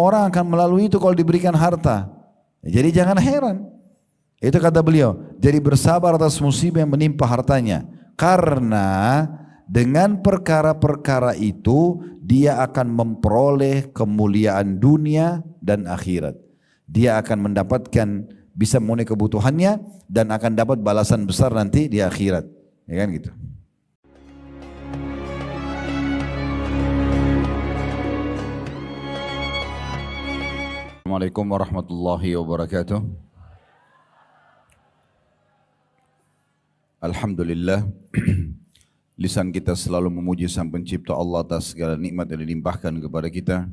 orang akan melalui itu kalau diberikan harta. Jadi jangan heran. Itu kata beliau, jadi bersabar atas musibah yang menimpa hartanya. Karena dengan perkara-perkara itu dia akan memperoleh kemuliaan dunia dan akhirat. Dia akan mendapatkan, bisa memenuhi kebutuhannya dan akan dapat balasan besar nanti di akhirat. Ya kan gitu. Assalamualaikum warahmatullahi wabarakatuh. Alhamdulillah, lisan kita selalu memuji Sang Pencipta Allah atas segala nikmat yang dilimpahkan kepada kita.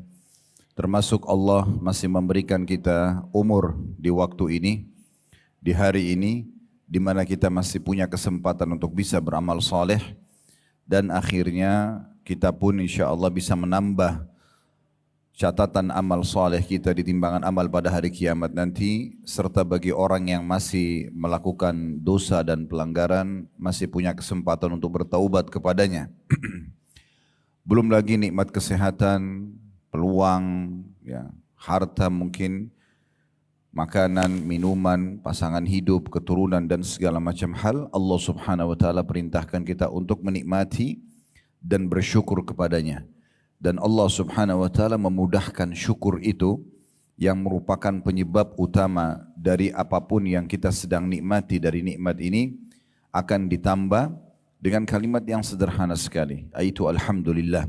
Termasuk Allah masih memberikan kita umur di waktu ini, di hari ini, di mana kita masih punya kesempatan untuk bisa beramal saleh, dan akhirnya kita pun insya Allah bisa menambah catatan amal saleh kita di timbangan amal pada hari kiamat nanti, serta bagi orang yang masih melakukan dosa dan pelanggaran masih punya kesempatan untuk bertaubat kepadanya. Belum lagi nikmat kesehatan, peluang, ya, harta mungkin, makanan, minuman, pasangan hidup, keturunan dan segala macam hal. Allah Subhanahu wa taala perintahkan kita untuk menikmati dan bersyukur kepadanya. Dan Allah Subhanahu wa taala memudahkan syukur itu yang merupakan penyebab utama dari apapun yang kita sedang nikmati dari nikmat ini akan ditambah dengan kalimat yang sederhana sekali, yaitu alhamdulillah.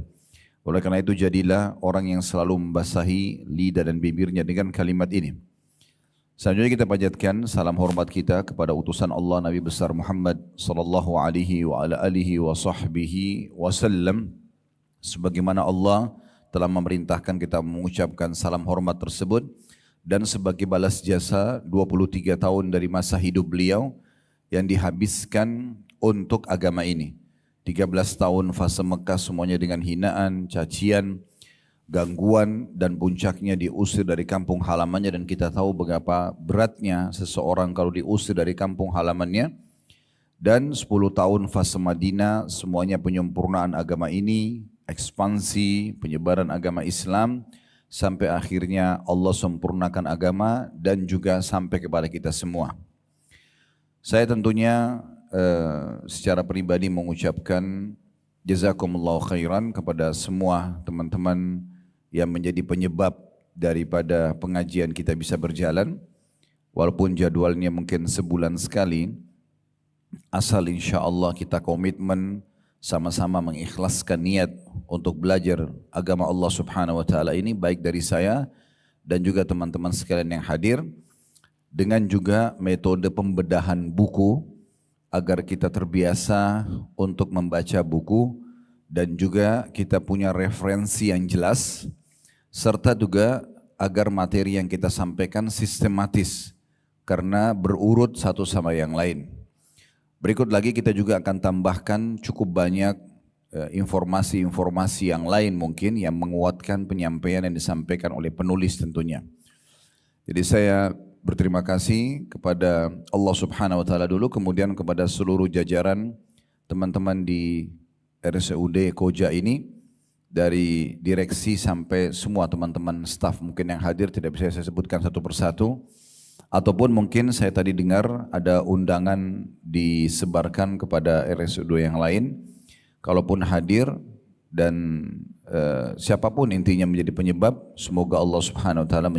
Oleh karena itu jadilah orang yang selalu membasahi lidah dan bibirnya dengan kalimat ini. Selanjutnya kita panjatkan salam hormat kita kepada utusan Allah Nabi besar Muhammad sallallahu alaihi wa ala alihi wa sahbihi wasallam. Sebagaimana Allah telah memerintahkan kita mengucapkan salam hormat tersebut, dan sebagai balas jasa 23 tahun dari masa hidup beliau yang dihabiskan untuk agama ini. 13 tahun fase Mekah semuanya dengan hinaan, cacian, gangguan, dan puncaknya diusir dari kampung halamannya, dan kita tahu betapa beratnya seseorang kalau diusir dari kampung halamannya. Dan 10 tahun fase Madinah semuanya penyempurnaan agama ini, ekspansi penyebaran agama Islam sampai akhirnya Allah sempurnakan agama dan juga sampai kepada kita semua. Saya tentunya secara pribadi mengucapkan jazakumullahu khairan kepada semua teman-teman yang menjadi penyebab daripada pengajian kita bisa berjalan, walaupun jadwalnya mungkin sebulan sekali, asal insya Allah kita komitmen sama-sama mengikhlaskan niat untuk belajar agama Allah Subhanahu wa taala ini, baik dari saya dan juga teman-teman sekalian yang hadir, dengan juga metode pembedahan buku agar kita terbiasa untuk membaca buku dan juga kita punya referensi yang jelas, serta juga agar materi yang kita sampaikan sistematis karena berurut satu sama yang lain. Berikut lagi kita juga akan tambahkan cukup banyak informasi-informasi yang lain mungkin yang menguatkan penyampaian yang disampaikan oleh penulis tentunya. Jadi saya berterima kasih kepada Allah Subhanahu wa taala dulu, kemudian kepada seluruh jajaran teman-teman di RSUD Koja ini, dari direksi sampai semua teman-teman staf mungkin yang hadir, tidak bisa saya sebutkan satu persatu. Ataupun mungkin saya tadi dengar ada undangan disebarkan kepada RSUD yang lain. Kalaupun hadir dan siapapun intinya menjadi penyebab, semoga Allah Subhanahu wa taala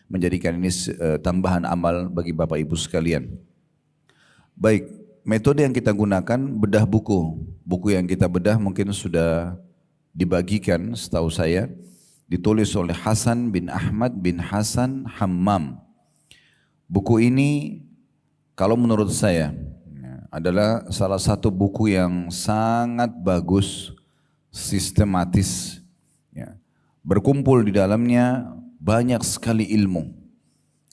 menjadikan ini tambahan amal bagi Bapak Ibu sekalian. Baik, metode yang kita gunakan bedah buku. Buku yang kita bedah mungkin sudah dibagikan setahu saya, ditulis oleh Hasan bin Ahmad bin Hasan Hammam. Buku ini kalau menurut saya adalah salah satu buku yang sangat bagus, sistematis. Berkumpul di dalamnya banyak sekali ilmu.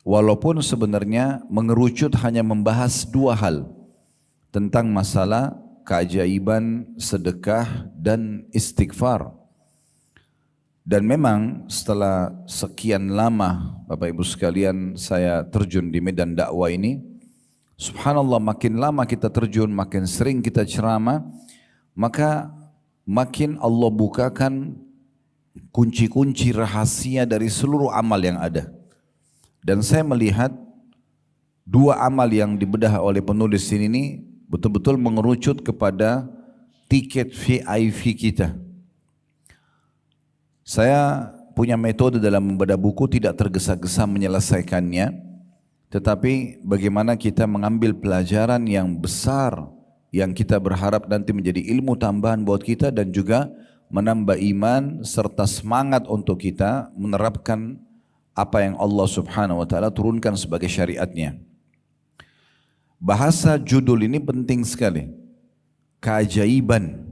Walaupun sebenarnya mengerucut hanya membahas dua hal, tentang masalah keajaiban sedekah dan istighfar. Dan memang setelah sekian lama Bapak Ibu sekalian saya terjun di medan dakwah ini, subhanallah makin lama kita terjun, makin sering kita ceramah, maka makin Allah bukakan kunci-kunci rahasia dari seluruh amal yang ada. Dan saya melihat dua amal yang dibedah oleh penulis ini betul-betul mengerucut kepada tiket VIP kita. Saya punya metode dalam membedah buku, tidak tergesa-gesa menyelesaikannya, tetapi bagaimana kita mengambil pelajaran yang besar yang kita berharap nanti menjadi ilmu tambahan buat kita dan juga menambah iman serta semangat untuk kita menerapkan apa yang Allah Subhanahu wa taala turunkan sebagai syariatnya. Bahasa judul ini penting sekali. Keajaiban.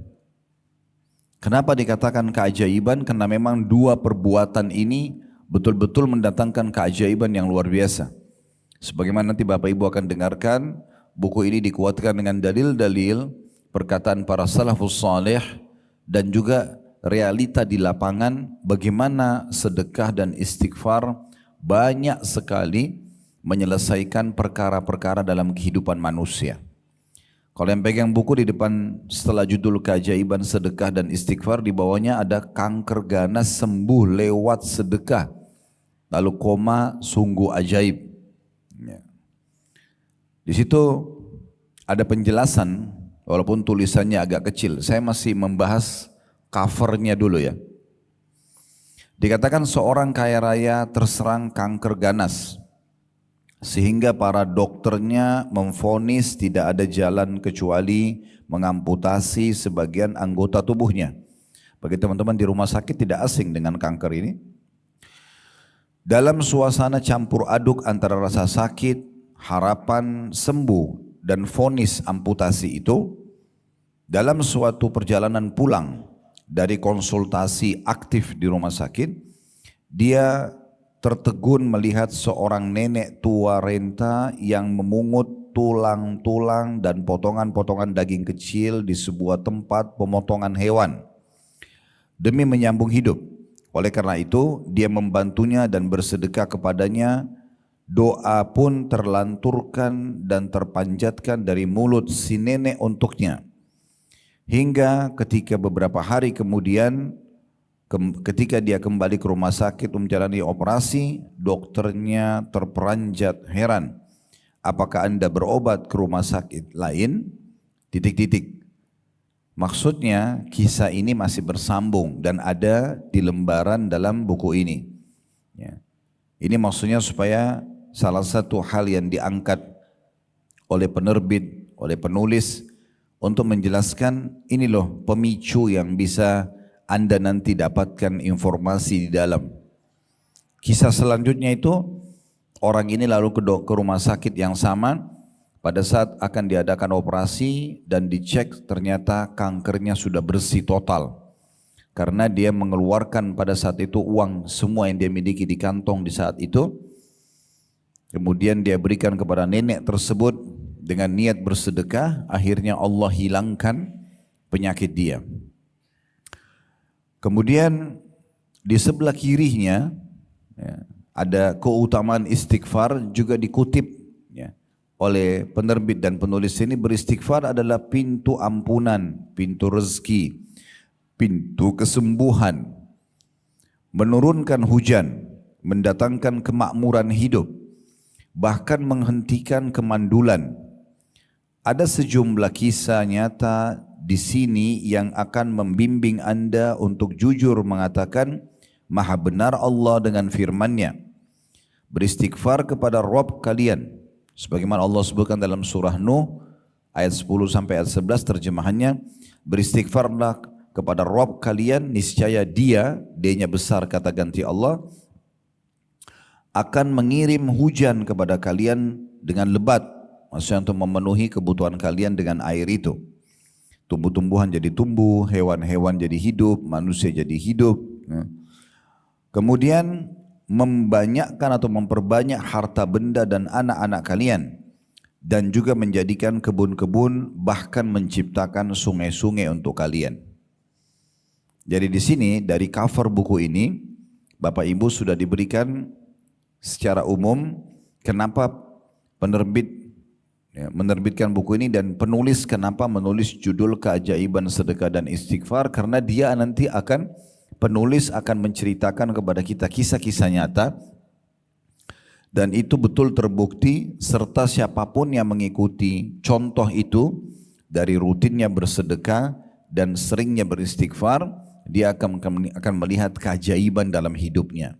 Kenapa dikatakan keajaiban? Karena memang dua perbuatan ini betul-betul mendatangkan keajaiban yang luar biasa. Sebagaimana nanti Bapak Ibu akan dengarkan, buku ini dikuatkan dengan dalil-dalil perkataan para salafus saleh dan juga realita di lapangan bagaimana sedekah dan istighfar banyak sekali menyelesaikan perkara-perkara dalam kehidupan manusia. Kalau yang pegang buku di depan setelah judul keajaiban sedekah dan istighfar, di bawahnya ada kanker ganas sembuh lewat sedekah. Lalu koma sungguh ajaib. Ya. Di situ ada penjelasan walaupun tulisannya agak kecil. Saya masih membahas covernya dulu ya. Dikatakan seorang kaya raya terserang kanker ganas. Sehingga para dokternya memvonis tidak ada jalan kecuali mengamputasi sebagian anggota tubuhnya. Bagi teman-teman di rumah sakit tidak asing dengan kanker ini. Dalam suasana campur aduk antara rasa sakit, harapan sembuh dan vonis amputasi itu, dalam suatu perjalanan pulang dari konsultasi aktif di rumah sakit, dia tertegun melihat seorang nenek tua renta yang memungut tulang-tulang dan potongan-potongan daging kecil di sebuah tempat pemotongan hewan demi menyambung hidup. Oleh karena itu, dia membantunya dan bersedekah kepadanya. Doa pun terlanturkan dan terpanjatkan dari mulut si nenek untuknya. Hingga ketika beberapa hari kemudian, ketika dia kembali ke rumah sakit menjalani operasi, dokternya terperanjat heran. Apakah Anda berobat ke rumah sakit lain? Titik-titik. Maksudnya kisah ini masih bersambung dan ada di lembaran dalam buku ini. Ya. Ini maksudnya supaya salah satu hal yang diangkat oleh penerbit, oleh penulis untuk menjelaskan ini loh pemicu yang bisa Anda nanti dapatkan informasi di dalam. Kisah selanjutnya itu orang ini lalu ke rumah sakit yang sama. Pada saat akan diadakan operasi dan dicek ternyata kankernya sudah bersih total. Karena dia mengeluarkan pada saat itu uang semua yang dia miliki di kantong di saat itu. Kemudian dia berikan kepada nenek tersebut dengan niat bersedekah. Akhirnya Allah hilangkan penyakit dia. Kemudian di sebelah kirinya ya, ada keutamaan istighfar juga dikutip ya, oleh penerbit dan penulis ini. Beristighfar adalah pintu ampunan, pintu rezeki, pintu kesembuhan, menurunkan hujan, mendatangkan kemakmuran hidup, bahkan menghentikan kemandulan. Ada sejumlah kisah nyata di sini yang akan membimbing Anda untuk jujur mengatakan maha benar Allah dengan firman-Nya. Beristighfar kepada Rabb kalian. Sebagaimana Allah sebutkan dalam surah Nuh ayat 10 sampai ayat 11 terjemahannya, beristighfarlah kepada Rabb kalian, niscaya dia-nya besar kata ganti Allah, akan mengirim hujan kepada kalian dengan lebat, maksudnya untuk memenuhi kebutuhan kalian dengan air itu. Tumbuh-tumbuhan jadi tumbuh, hewan-hewan jadi hidup, manusia jadi hidup. Kemudian membanyakkan atau memperbanyak harta benda dan anak-anak kalian, dan juga menjadikan kebun-kebun, bahkan menciptakan sungai-sungai untuk kalian. Jadi di sini dari cover buku ini Bapak Ibu sudah diberikan secara umum kenapa penerbit menerbitkan buku ini dan penulis kenapa menulis judul keajaiban sedekah dan istighfar, karena dia nanti akan penulis akan menceritakan kepada kita kisah-kisah nyata dan itu betul terbukti serta siapapun yang mengikuti contoh itu dari rutinnya bersedekah dan seringnya beristighfar, dia akan melihat keajaiban dalam hidupnya.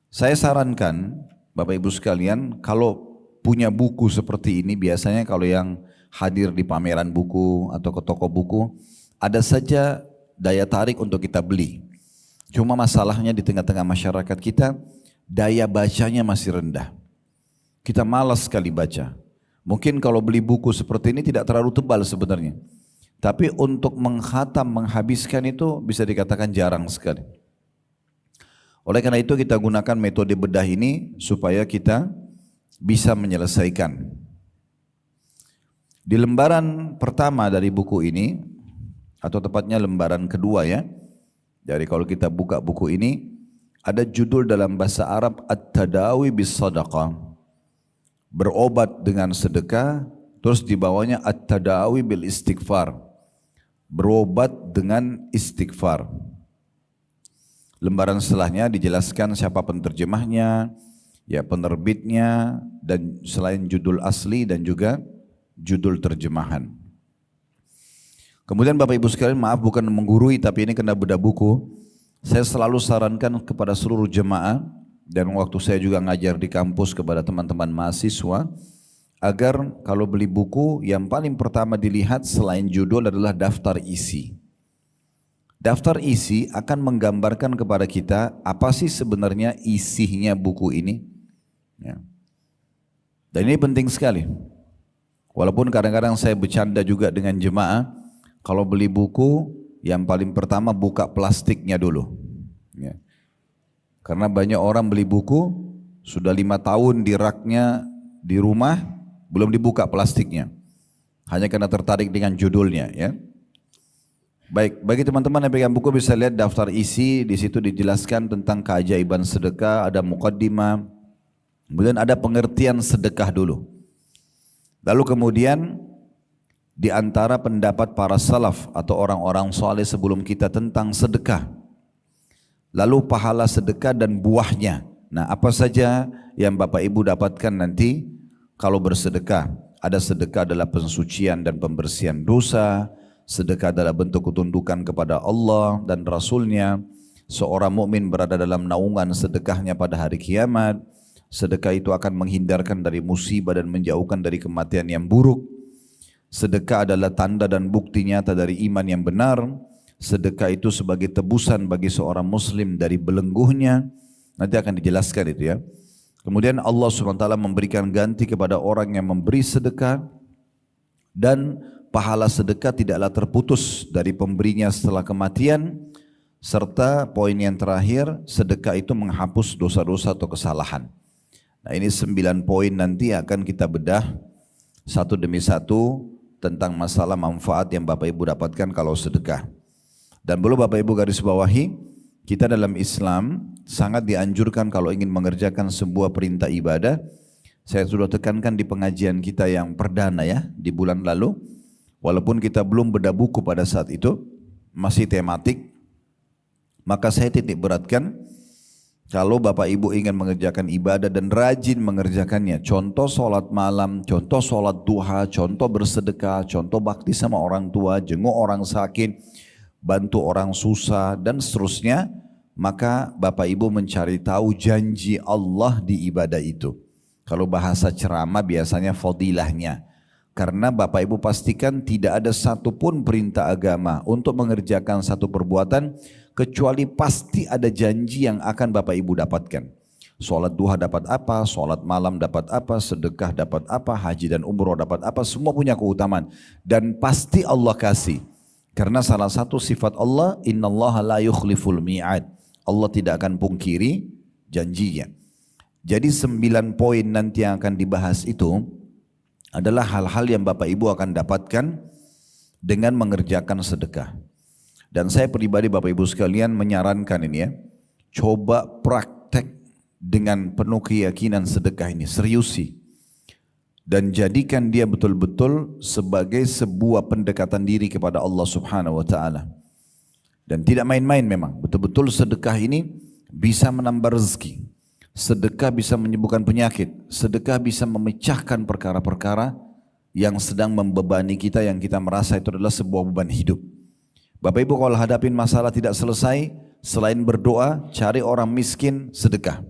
Saya sarankan Bapak Ibu sekalian, kalau punya buku seperti ini, biasanya kalau yang hadir di pameran buku atau ke toko buku, ada saja daya tarik untuk kita beli. Cuma masalahnya di tengah-tengah masyarakat kita, daya bacanya masih rendah. Kita malas sekali baca. Mungkin kalau beli buku seperti ini tidak terlalu tebal sebenarnya. Tapi untuk menghatam, menghabiskan itu bisa dikatakan jarang sekali. Oleh karena itu kita gunakan metode bedah ini supaya kita bisa menyelesaikan. Di lembaran pertama dari buku ini, atau tepatnya lembaran kedua ya, dari kalau kita buka buku ini, ada judul dalam bahasa Arab At-Tadawi bis Sadaqah, berobat dengan sedekah, terus di bawahnya At-Tadawi bil Istighfar, berobat dengan istighfar. Lembaran setelahnya dijelaskan siapa penerjemahnya, ya penerbitnya, dan selain judul asli dan juga judul terjemahan. Kemudian Bapak Ibu sekalian, maaf bukan menggurui tapi ini kena bedah buku. Saya selalu sarankan kepada seluruh jemaah dan waktu saya juga ngajar di kampus kepada teman-teman mahasiswa agar kalau beli buku yang paling pertama dilihat selain judul adalah daftar isi. Daftar isi akan menggambarkan kepada kita apa sih sebenarnya isinya buku ini. Ya. Dan ini penting sekali. Walaupun kadang-kadang saya bercanda juga dengan jemaah, kalau beli buku yang paling pertama buka plastiknya dulu. Ya. Karena banyak orang beli buku sudah 5 tahun di raknya di rumah belum dibuka plastiknya. Hanya karena tertarik dengan judulnya ya. Baik, bagi teman-teman yang pegang buku bisa lihat daftar isi, di situ dijelaskan tentang keajaiban sedekah, ada muqaddimah, kemudian ada pengertian sedekah dulu. Lalu kemudian di antara pendapat para salaf atau orang-orang saleh sebelum kita tentang sedekah. Lalu pahala sedekah dan buahnya. Nah, apa saja yang Bapak Ibu dapatkan nanti kalau bersedekah? Ada sedekah adalah pensucian dan pembersihan dosa. Sedekah adalah bentuk ketundukan kepada Allah dan Rasulnya. Seorang mukmin berada dalam naungan sedekahnya pada hari kiamat. Sedekah itu akan menghindarkan dari musibah dan menjauhkan dari kematian yang buruk. Sedekah adalah tanda dan bukti nyata dari iman yang benar. Sedekah itu sebagai tebusan bagi seorang muslim dari belenggunya. Nanti akan dijelaskan itu ya. Kemudian Allah SWT memberikan ganti kepada orang yang memberi sedekah. Dan pahala sedekah tidaklah terputus dari pemberinya setelah kematian, serta poin yang terakhir, sedekah itu menghapus dosa-dosa atau kesalahan. Nah ini 9 poin nanti akan kita bedah satu demi satu tentang masalah manfaat yang Bapak Ibu dapatkan kalau sedekah. Dan perlu Bapak Ibu garis bawahi, kita dalam Islam sangat dianjurkan kalau ingin mengerjakan sebuah perintah ibadah. Saya sudah tekankan di pengajian kita yang perdana ya, di bulan lalu. Walaupun kita belum bedah buku pada saat itu, masih tematik, maka saya titik beratkan, kalau Bapak Ibu ingin mengerjakan ibadah dan rajin mengerjakannya, contoh sholat malam, contoh sholat duha, contoh bersedekah, contoh bakti sama orang tua, jenguk orang sakit, bantu orang susah, dan seterusnya, maka Bapak Ibu mencari tahu janji Allah di ibadah itu. Kalau bahasa ceramah biasanya fadilahnya. Karena Bapak Ibu pastikan tidak ada satupun perintah agama untuk mengerjakan satu perbuatan kecuali pasti ada janji yang akan Bapak Ibu dapatkan. Sholat duha dapat apa, sholat malam dapat apa, sedekah dapat apa, haji dan umroh dapat apa, semua punya keutamaan. Dan pasti Allah kasih. Karena salah satu sifat Allah, innallaha la yukhliful mi'ad. Allah tidak akan pungkiri janjinya. Jadi 9 poin nanti yang akan dibahas itu adalah hal-hal yang Bapak Ibu akan dapatkan dengan mengerjakan sedekah. Dan saya pribadi Bapak Ibu sekalian menyarankan ini ya, coba praktek dengan penuh keyakinan sedekah ini, seriusi. Dan jadikan dia betul-betul sebagai sebuah pendekatan diri kepada Allah Subhanahu wa ta'ala. Dan tidak main-main memang. Betul-betul sedekah ini bisa menambah rezeki. Sedekah bisa menyembuhkan penyakit. Sedekah bisa memecahkan perkara-perkara yang sedang membebani kita, yang kita merasa itu adalah sebuah beban hidup. Bapak Ibu kalau hadapin masalah tidak selesai, selain berdoa, cari orang miskin, sedekah.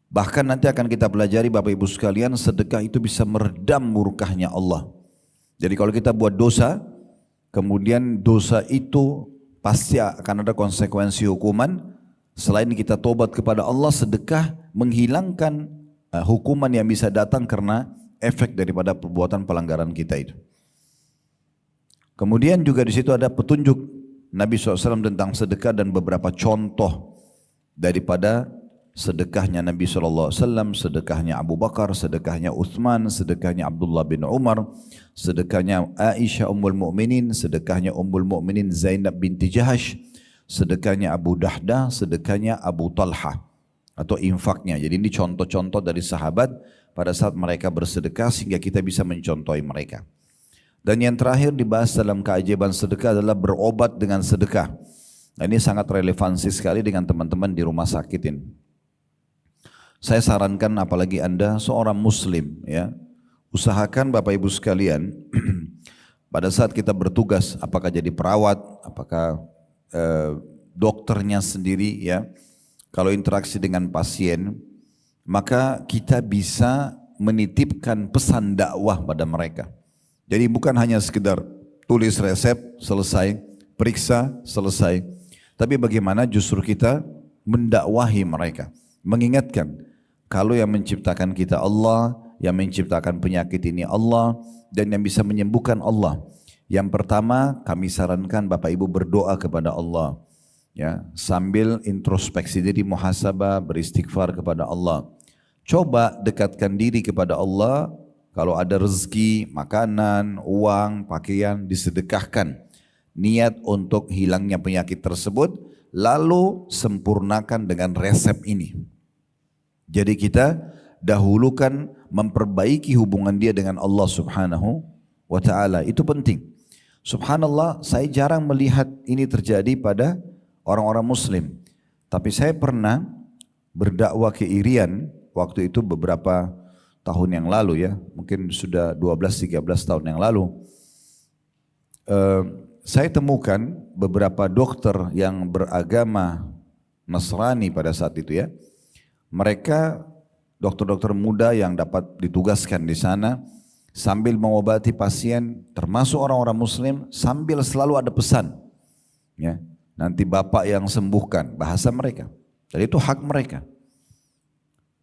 Bahkan nanti akan kita pelajari Bapak Ibu sekalian, sedekah itu bisa meredam murkahnya Allah. Jadi kalau kita buat dosa, kemudian dosa itu pasti akan ada konsekuensi hukuman. Selain kita tobat kepada Allah, sedekah menghilangkan hukuman yang bisa datang karena efek daripada perbuatan pelanggaran kita itu. Kemudian juga di situ ada petunjuk Nabi SAW tentang sedekah dan beberapa contoh daripada sedekahnya Nabi SAW, sedekahnya Abu Bakar, sedekahnya Uthman, sedekahnya Abdullah bin Umar, sedekahnya Aisyah Ummul Mukminin, sedekahnya Ummul Mukminin Zainab binti Jahash, sedekahnya Abu Dahdah, sedekahnya Abu Talha atau infaknya. Jadi ini contoh-contoh dari sahabat pada saat mereka bersedekah sehingga kita bisa mencontohi mereka. Dan yang terakhir dibahas dalam keajaiban sedekah adalah berobat dengan sedekah. Nah, ini sangat relevansi sekali dengan teman-teman di rumah sakit ini. Saya sarankan apalagi Anda seorang muslim ya, usahakan Bapak Ibu sekalian pada saat kita bertugas, apakah jadi perawat, apakah dokternya sendiri ya, kalau interaksi dengan pasien, maka kita bisa menitipkan pesan dakwah pada mereka. Jadi bukan hanya sekedar tulis resep, selesai, periksa, selesai. Tapi bagaimana justru kita mendakwahi mereka, mengingatkan kalau yang menciptakan kita Allah, yang menciptakan penyakit ini Allah, dan yang bisa menyembuhkan Allah. Yang pertama kami sarankan Bapak Ibu berdoa kepada Allah, ya, sambil introspeksi diri, muhasabah, beristighfar kepada Allah. Coba dekatkan diri kepada Allah. Kalau ada rezeki, makanan, uang, pakaian, disedekahkan. Niat untuk hilangnya penyakit tersebut, lalu sempurnakan dengan resep ini. Jadi kita dahulukan memperbaiki hubungan dia dengan Allah Subhanahu wa ta'ala. Itu penting. Subhanallah, saya jarang melihat ini terjadi pada orang-orang muslim. Tapi saya pernah berdakwah ke Irian waktu itu beberapa tahun yang lalu ya. Mungkin sudah 12-13 tahun yang lalu. Saya temukan beberapa dokter yang beragama Nasrani pada saat itu ya. Mereka dokter-dokter muda yang dapat ditugaskan di sana sambil mengobati pasien, termasuk orang-orang muslim, sambil selalu ada pesan. Ya, nanti Bapak yang sembuhkan, bahasa mereka. Jadi itu hak mereka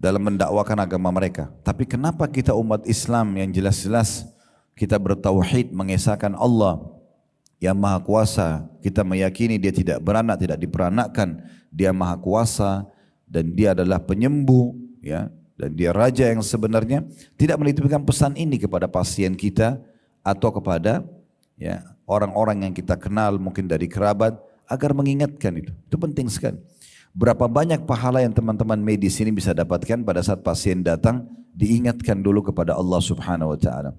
dalam mendakwakan agama mereka. Tapi kenapa kita umat Islam yang jelas-jelas kita bertauhid, mengesahkan Allah yang Maha Kuasa, kita meyakini Dia tidak beranak, tidak diperanakkan, Dia Maha Kuasa dan Dia adalah penyembuh, ya, dan Dia Raja yang sebenarnya, tidak menitipkan pesan ini kepada pasien kita atau kepada ya orang-orang yang kita kenal mungkin dari kerabat agar mengingatkan itu. Itu penting sekali. Berapa banyak pahala yang teman-teman medis ini bisa dapatkan pada saat pasien datang, diingatkan dulu kepada Allah Subhanahu wa ta'ala.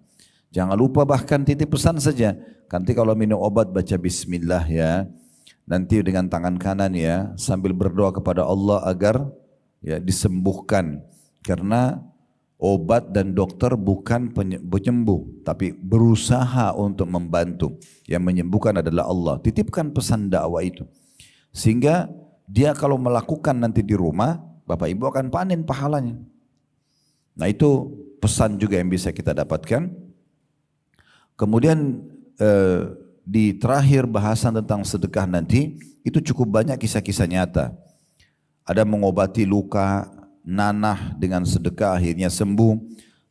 Jangan lupa bahkan titip pesan saja. Nanti kalau minum obat baca bismillah ya. Nanti dengan tangan kanan ya, sambil berdoa kepada Allah agar ya disembuhkan. Karena obat dan dokter bukan penyembuh, tapi berusaha untuk membantu. Yang menyembuhkan adalah Allah. Titipkan pesan dakwah itu. Sehingga dia kalau melakukan nanti di rumah, Bapak Ibu akan panen pahalanya. Nah itu pesan juga yang bisa kita dapatkan. Kemudian di terakhir bahasan tentang sedekah nanti, itu cukup banyak kisah-kisah nyata. Ada mengobati luka, nanah dengan sedekah akhirnya sembuh.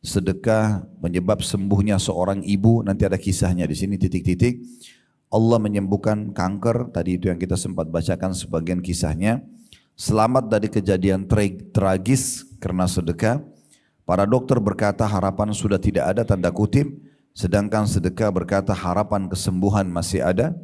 Sedekah menyebab sembuhnya seorang ibu, nanti ada kisahnya di sini titik-titik. Allah menyembuhkan kanker, tadi itu yang kita sempat bacakan sebagian kisahnya. Selamat dari kejadian tragis karena sedekah. Para dokter berkata harapan sudah tidak ada, tanda kutip. Sedangkan sedekah berkata harapan kesembuhan masih ada.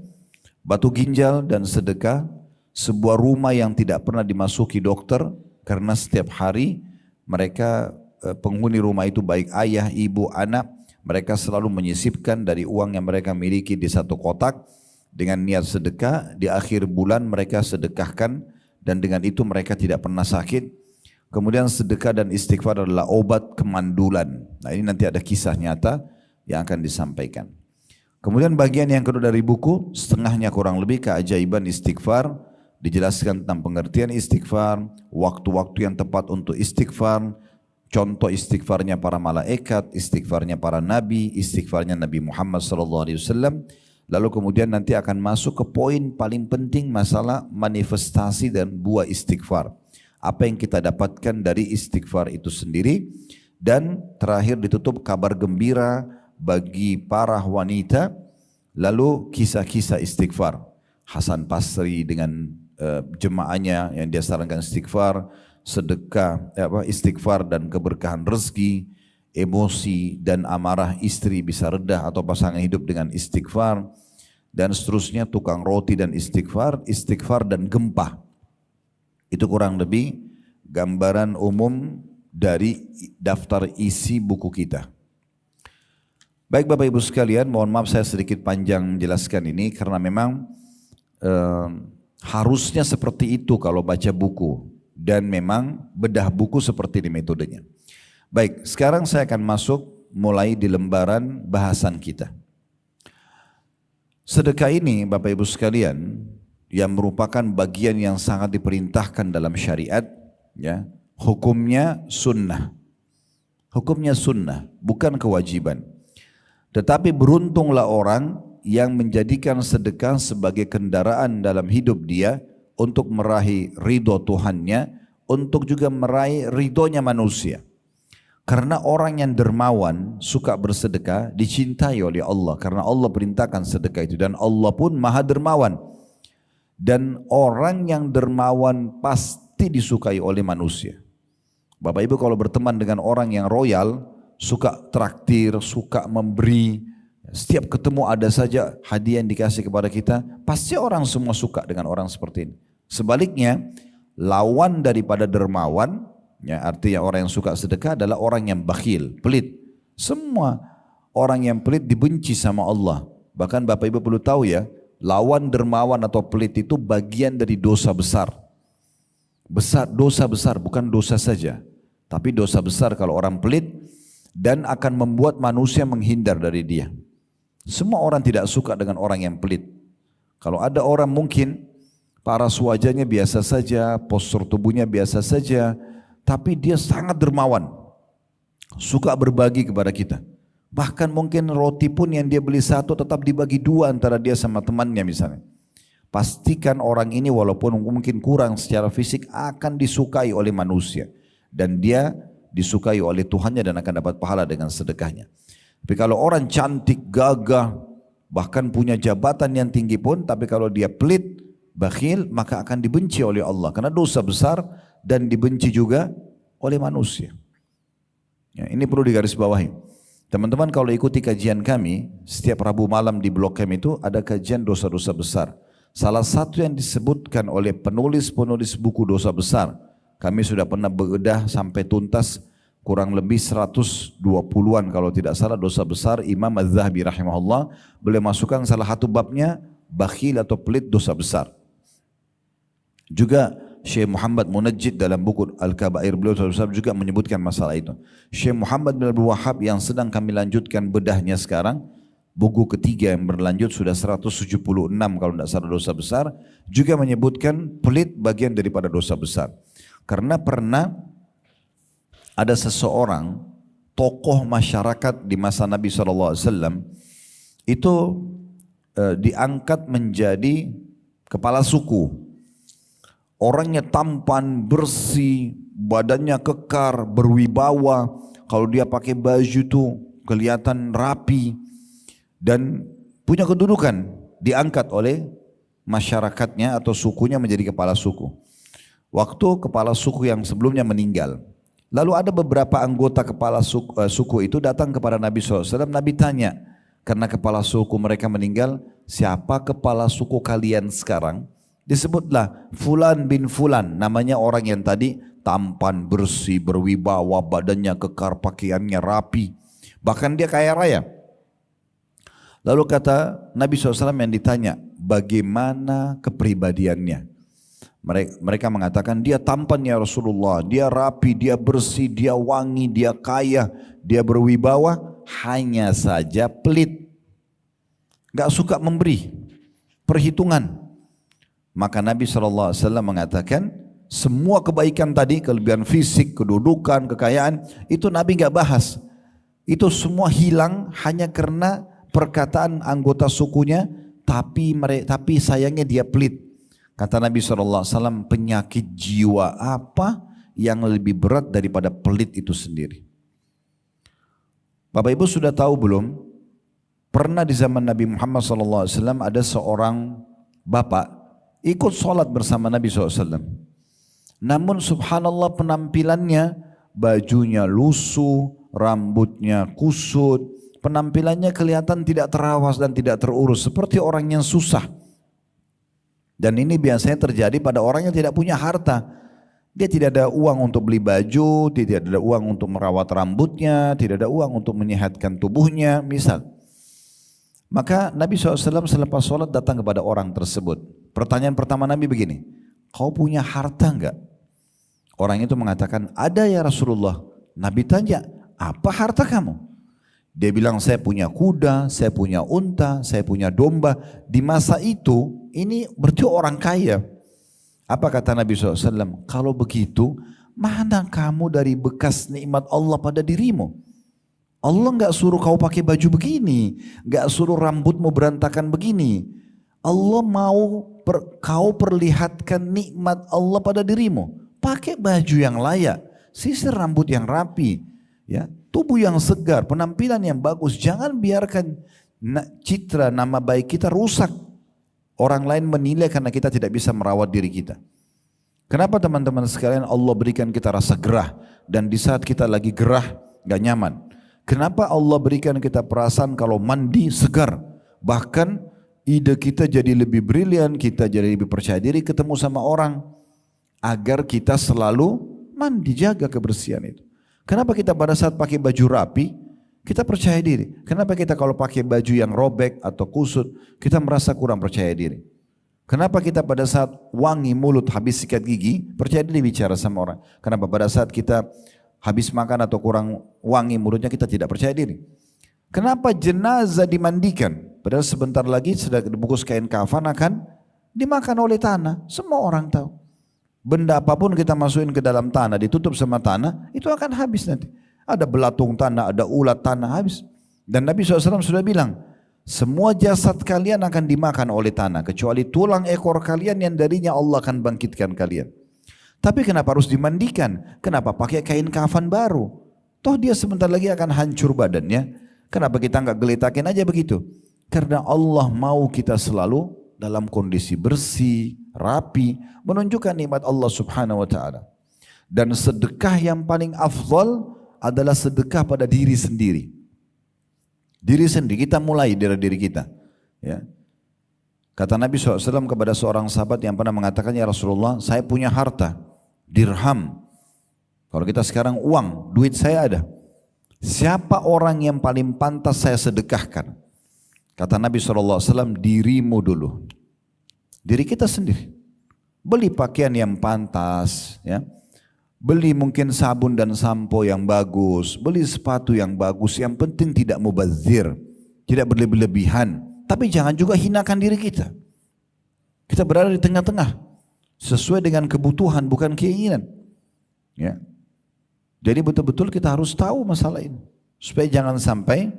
Batu ginjal dan sedekah, sebuah rumah yang tidak pernah dimasuki dokter karena setiap hari mereka penghuni rumah itu baik ayah, ibu, anak, mereka selalu menyisipkan dari uang yang mereka miliki di satu kotak. dengan niat sedekah, di akhir bulan mereka sedekahkan dan dengan itu mereka tidak pernah sakit. Kemudian sedekah dan istighfar adalah obat kemandulan. Nah ini nanti ada kisah nyata yang akan disampaikan. Kemudian bagian yang kedua dari buku, setengahnya kurang lebih keajaiban istighfar, dijelaskan tentang pengertian istighfar, waktu-waktu yang tepat untuk istighfar, contoh istighfarnya para malaikat, istighfarnya para nabi, istighfarnya Nabi Muhammad SAW. Lalu kemudian nanti akan masuk ke poin paling penting masalah manifestasi dan buah istighfar. Apa yang kita dapatkan dari istighfar itu sendiri. Dan terakhir ditutup kabar gembira bagi para wanita. Lalu kisah-kisah istighfar. Hasan Basri dengan jemaahnya yang dia sarankan istighfar, sedekah, istighfar dan keberkahan rezeki, emosi dan amarah istri bisa redah atau pasangan hidup dengan istighfar, dan seterusnya tukang roti dan istighfar, istighfar dan gempa. Itu kurang lebih gambaran umum dari daftar isi buku kita. Baik Bapak Ibu sekalian, mohon maaf saya sedikit panjang menjelaskan ini karena memang harusnya seperti itu kalau baca buku. Dan memang bedah buku seperti ini metodenya. Baik, sekarang saya akan masuk mulai di lembaran bahasan kita. Sedekah ini Bapak Ibu sekalian yang merupakan bagian yang sangat diperintahkan dalam syariat, ya, hukumnya sunnah. Hukumnya sunnah, bukan kewajiban. Tetapi beruntunglah orang yang menjadikan sedekah sebagai kendaraan dalam hidup dia untuk meraih ridho Tuhannya, untuk juga meraih ridhonya manusia. Karena orang yang dermawan suka bersedekah dicintai oleh Allah, karena Allah perintahkan sedekah itu, dan Allah pun maha dermawan. Dan orang yang dermawan pasti disukai oleh manusia. Bapak Ibu kalau berteman dengan orang yang royal, suka traktir, suka memberi, setiap ketemu ada saja hadiah yang dikasih kepada kita, pasti orang semua suka dengan orang seperti ini. Sebaliknya, lawan daripada dermawan, ya, artinya orang yang suka sedekah adalah orang yang bakhil, pelit. Semua orang yang pelit dibenci sama Allah. Bahkan Bapak Ibu perlu tahu ya, lawan dermawan atau pelit itu bagian dari dosa besar. Dosa besar, bukan dosa saja. Tapi dosa besar kalau orang pelit dan akan membuat manusia menghindar dari dia. Semua orang tidak suka dengan orang yang pelit. Kalau ada orang mungkin paras wajahnya biasa saja, postur tubuhnya biasa saja, tapi dia sangat dermawan, suka berbagi kepada kita. Bahkan mungkin roti pun yang dia beli satu tetap dibagi dua antara dia sama temannya misalnya. Pastikan orang ini walaupun mungkin kurang secara fisik akan disukai oleh manusia. Dan dia disukai oleh Tuhannya dan akan dapat pahala dengan sedekahnya. Tapi kalau orang cantik, gagah, bahkan punya jabatan yang tinggi pun, tapi kalau dia pelit, bakhil, maka akan dibenci oleh Allah. Karena dosa besar dan dibenci juga oleh manusia. Ya, ini perlu digarisbawahi. Teman-teman kalau ikuti kajian kami, setiap Rabu malam di blog kami itu ada kajian dosa-dosa besar. Salah satu yang disebutkan oleh penulis-penulis buku dosa besar, kami sudah pernah bedah sampai tuntas kurang lebih 120-an kalau tidak salah dosa besar. Imam Az-Zahabi rahimahullah beliau masukkan salah satu babnya bakhil atau pelit dosa besar. Juga Syekh Muhammad Munajjid dalam buku Al-Kabair beliau juga menyebutkan masalah itu. Syekh Muhammad bin Abdul Wahhab yang sedang kami lanjutkan bedahnya sekarang, buku ketiga yang berlanjut sudah 176 kalau tidak salah dosa besar, juga menyebutkan pelit bagian daripada dosa besar. Karena pernah ada seseorang tokoh masyarakat di masa Nabi SAW itu diangkat menjadi kepala suku. Orangnya tampan, bersih, badannya kekar, berwibawa. Kalau dia pakai baju itu kelihatan rapi dan punya kedudukan. Diangkat oleh masyarakatnya atau sukunya menjadi kepala suku. Waktu kepala suku yang sebelumnya meninggal. Lalu ada beberapa anggota kepala suku itu datang kepada Nabi SAW. Nabi tanya, karena kepala suku mereka meninggal, siapa kepala suku kalian sekarang? Disebutlah Fulan bin Fulan, namanya orang yang tadi tampan, bersih, berwibawa, badannya kekar, pakaiannya rapi, bahkan dia kaya raya. Lalu kata Nabi SAW yang ditanya, bagaimana kepribadiannya? Mereka mengatakan, dia tampan ya Rasulullah, dia rapi, dia bersih, dia wangi, dia kaya, dia berwibawa, hanya saja pelit. Gak suka memberi, perhitungan. Maka Nabi SAW mengatakan, semua kebaikan tadi, kelebihan fisik, kedudukan, kekayaan, itu Nabi gak bahas. Itu semua hilang hanya karena perkataan anggota sukunya, tapi sayangnya dia pelit. Kata Nabi SAW, penyakit jiwa apa yang lebih berat daripada pelit itu sendiri? Bapak Ibu sudah tahu belum? Pernah di zaman Nabi Muhammad SAW ada seorang bapak ikut sholat bersama Nabi SAW. Namun subhanallah penampilannya, bajunya lusuh, rambutnya kusut, penampilannya kelihatan tidak terawas dan tidak terurus, seperti orang yang susah. Dan ini biasanya terjadi pada orang yang tidak punya harta. Dia tidak ada uang untuk beli baju, tidak ada uang untuk merawat rambutnya, tidak ada uang untuk menyehatkan tubuhnya, misal. Maka Nabi SAW selepas sholat datang kepada orang tersebut. Pertanyaan pertama Nabi begini, kau punya harta enggak? Orang itu mengatakan, ada ya Rasulullah. Nabi tanya, apa harta kamu? Dia bilang, saya punya kuda, saya punya unta, saya punya domba. Di masa itu, ini berarti orang kaya. Apa kata Nabi SAW? Kalau begitu, mana kamu dari bekas nikmat Allah pada dirimu? Allah enggak suruh kau pakai baju begini, enggak suruh rambutmu berantakan begini. Allah mau kau perlihatkan nikmat Allah pada dirimu. Pakai baju yang layak, sisir rambut yang rapi, ya. Tubuh yang segar, penampilan yang bagus. Jangan biarkan citra nama baik kita rusak. Orang lain menilai karena kita tidak bisa merawat diri kita. Kenapa teman-teman sekalian Allah berikan kita rasa gerah. Dan di saat kita lagi gerah gak nyaman. Kenapa Allah berikan kita perasaan kalau mandi segar. Bahkan ide kita jadi lebih brilian, kita jadi lebih percaya diri ketemu sama orang. Agar kita selalu mandi, jaga kebersihan itu. Kenapa kita pada saat pakai baju rapi, kita percaya diri. Kenapa kita kalau pakai baju yang robek atau kusut, kita merasa kurang percaya diri. Kenapa kita pada saat wangi mulut habis sikat gigi, percaya diri bicara sama orang. Kenapa pada saat kita habis makan atau kurang wangi mulutnya, kita tidak percaya diri. Kenapa jenazah dimandikan, padahal sebentar lagi sudah dibungkus kain kafan akan dimakan oleh tanah, semua orang tahu. Benda apapun kita masukin ke dalam tanah, ditutup sama tanah, itu akan habis nanti. Ada belatung tanah, ada ulat tanah, habis. Dan Nabi SAW sudah bilang, semua jasad kalian akan dimakan oleh tanah, kecuali tulang ekor kalian yang darinya Allah akan bangkitkan kalian. Tapi kenapa harus dimandikan? Kenapa pakai kain kafan baru? Toh dia sebentar lagi akan hancur badannya. Kenapa kita nggak geletakin aja begitu? Karena Allah mau kita selalu dalam kondisi bersih, rapi, menunjukkan nikmat Allah Subhanahu wa taala. Dan sedekah yang paling afdal adalah sedekah pada diri sendiri. Diri sendiri, kita mulai dari diri kita. Ya. Kata Nabi SAW kepada seorang sahabat yang pernah mengatakan, ya Rasulullah, saya punya harta, dirham. Kalau kita sekarang uang, duit saya ada. Siapa orang yang paling pantas saya sedekahkan? Kata Nabi SAW, dirimu dulu. Diri kita sendiri. Beli pakaian yang pantas, ya. Beli mungkin sabun dan sampo yang bagus, beli sepatu yang bagus, yang penting tidak mubazir, tidak berlebihan, tapi jangan juga hinakan diri kita. Kita berada di tengah-tengah, sesuai dengan kebutuhan bukan keinginan. Ya. Jadi betul-betul kita harus tahu masalah ini, supaya jangan sampai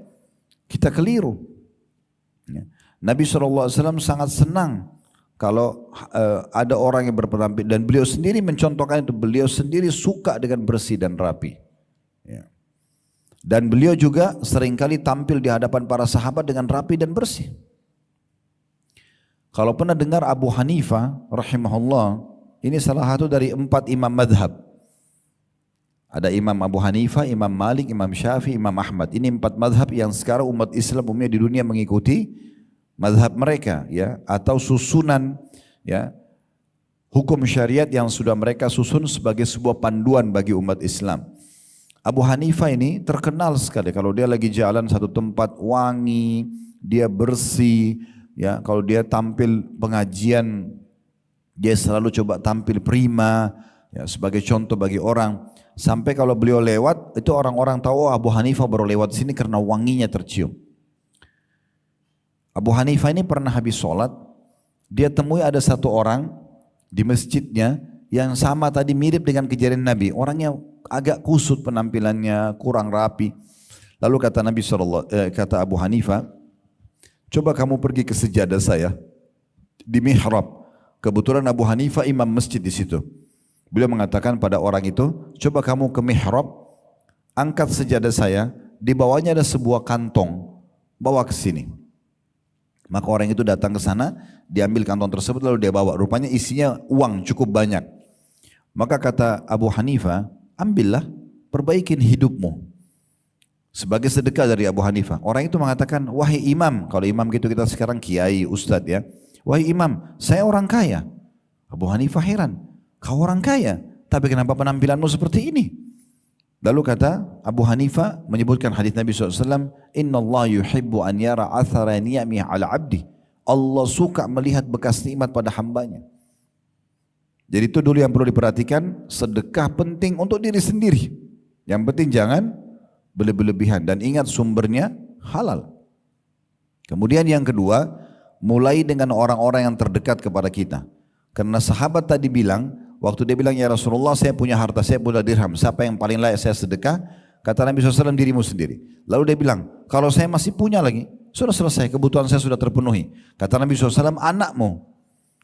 kita keliru. Ya. Nabi SAW sangat senang kalau ada orang yang berpenampilan, dan beliau sendiri mencontohkan itu, beliau sendiri suka dengan bersih dan rapi. Ya. Dan beliau juga seringkali tampil di hadapan para sahabat dengan rapi dan bersih. Kalau pernah dengar Abu Hanifah rahimahullah, ini salah satu dari 4 imam madhab. Ada Imam Abu Hanifah, Imam Malik, Imam Syafi'i, Imam Ahmad. Ini 4 madhab yang sekarang umat Islam umumnya di dunia mengikuti madhab mereka, ya, atau susunan, ya, hukum syariat yang sudah mereka susun sebagai sebuah panduan bagi umat Islam. Abu Hanifah ini terkenal sekali kalau dia lagi jalan satu tempat wangi, dia bersih, ya. Kalau dia tampil pengajian, dia selalu coba tampil prima, ya, sebagai contoh bagi orang. Sampai kalau beliau lewat, itu orang-orang tahu, oh, Abu Hanifah baru lewat sini karena wanginya tercium. Abu Hanifah ini pernah habis sholat, dia temui ada satu orang di masjidnya yang sama tadi mirip dengan kejadian Nabi. Orangnya agak kusut penampilannya, kurang rapi. Lalu kata kata Abu Hanifah, coba kamu pergi ke sejadah saya di mihrab. Kebetulan Abu Hanifah imam masjid di situ. Beliau mengatakan pada orang itu, coba kamu ke mihrab, angkat sejadah saya, di bawahnya ada sebuah kantong, bawa ke sini. Maka orang itu datang ke sana, diambil kantong tersebut lalu dia bawa. Rupanya isinya uang cukup banyak. Maka kata Abu Hanifah, ambillah, perbaikin hidupmu. Sebagai sedekah dari Abu Hanifah. Orang itu mengatakan, wahai imam, kalau imam gitu kita sekarang kiai, ustadz ya. Wahai imam, saya orang kaya. Abu Hanifah heran, kau orang kaya, tapi kenapa penampilanmu seperti ini? Lalu kata Abu Hanifah menyebutkan hadis Nabi SAW, Inna Allah yuhibbu an yara athara ni'amih ala abdi. Allah suka melihat bekas nikmat pada hambanya. Jadi itu dulu yang perlu diperhatikan, sedekah penting untuk diri sendiri. Yang penting jangan berlebihan dan ingat sumbernya halal. Kemudian yang kedua, mulai dengan orang-orang yang terdekat kepada kita. Karena sahabat tadi bilang, waktu dia bilang, ya Rasulullah saya punya harta, saya punya dirham, siapa yang paling layak saya sedekah? Kata Nabi SAW, dirimu sendiri. Lalu dia bilang, kalau saya masih punya lagi, sudah selesai, kebutuhan saya sudah terpenuhi. Kata Nabi SAW, anakmu.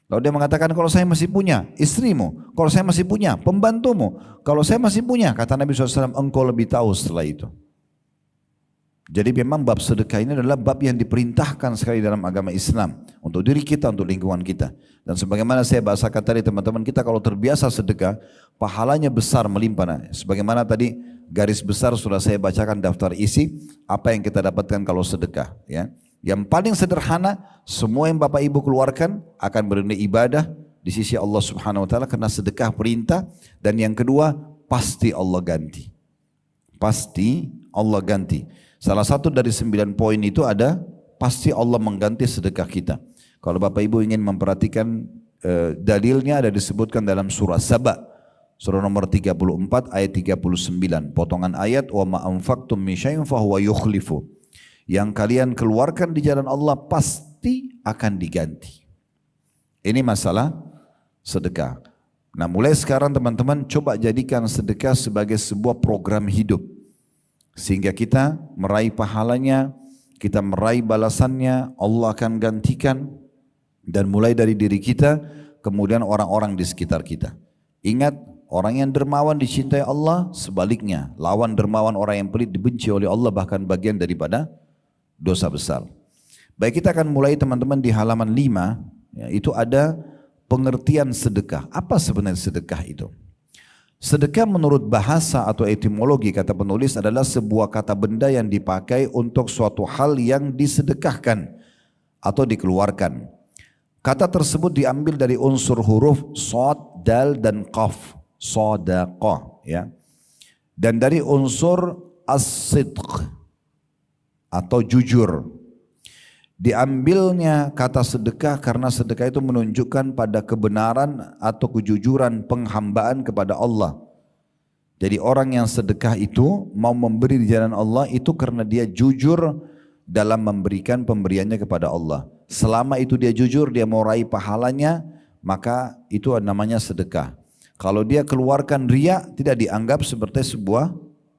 Lalu dia mengatakan, kalau saya masih punya, istrimu. Kalau saya masih punya, pembantumu. Kalau saya masih punya, kata Nabi SAW, engkau lebih tahu setelah itu. Jadi memang bab sedekah ini adalah bab yang diperintahkan sekali dalam agama Islam. Untuk diri kita, untuk lingkungan kita. Dan sebagaimana saya bahasakan tadi teman-teman, kita kalau terbiasa sedekah, pahalanya besar melimpah. Sebagaimana tadi garis besar sudah saya bacakan daftar isi, apa yang kita dapatkan kalau sedekah. Ya. Yang paling sederhana, semua yang Bapak Ibu keluarkan akan bernilai ibadah di sisi Allah Subhanahu Wa Taala karena sedekah perintah. Dan yang kedua, pasti Allah ganti. Pasti Allah ganti. Salah satu dari 9 poin itu ada pasti Allah mengganti sedekah kita. Kalau Bapak Ibu ingin memperhatikan dalilnya ada disebutkan dalam surah Saba. Surah nomor 34 ayat 39. Potongan ayat wa ma anfaqtum min syai'in fahuwa yukhlifu. Yang kalian keluarkan di jalan Allah pasti akan diganti. Ini masalah sedekah. Nah mulai sekarang teman-teman coba jadikan sedekah sebagai sebuah program hidup. Sehingga kita meraih pahalanya, kita meraih balasannya, Allah akan gantikan. Dan mulai dari diri kita, kemudian orang-orang di sekitar kita. Ingat, orang yang dermawan dicintai Allah, sebaliknya. Lawan dermawan orang yang pelit dibenci oleh Allah, bahkan bagian daripada dosa besar. Baik, kita akan mulai teman-teman di halaman 5, ya, itu ada pengertian sedekah. Apa sebenarnya sedekah itu? Sedekah menurut bahasa atau etimologi kata penulis adalah sebuah kata benda yang dipakai untuk suatu hal yang disedekahkan atau dikeluarkan. Kata tersebut diambil dari unsur huruf shad, dal dan qaf, sadaqah, ya. Dan dari unsur as-sidq atau jujur. Diambilnya kata sedekah karena sedekah itu menunjukkan pada kebenaran atau kejujuran penghambaan kepada Allah. Jadi orang yang sedekah itu mau memberi di jalan Allah itu karena dia jujur dalam memberikan pemberiannya kepada Allah. Selama itu dia jujur, dia mau raih pahalanya, maka itu namanya sedekah. Kalau dia keluarkan riya, tidak dianggap seperti sebuah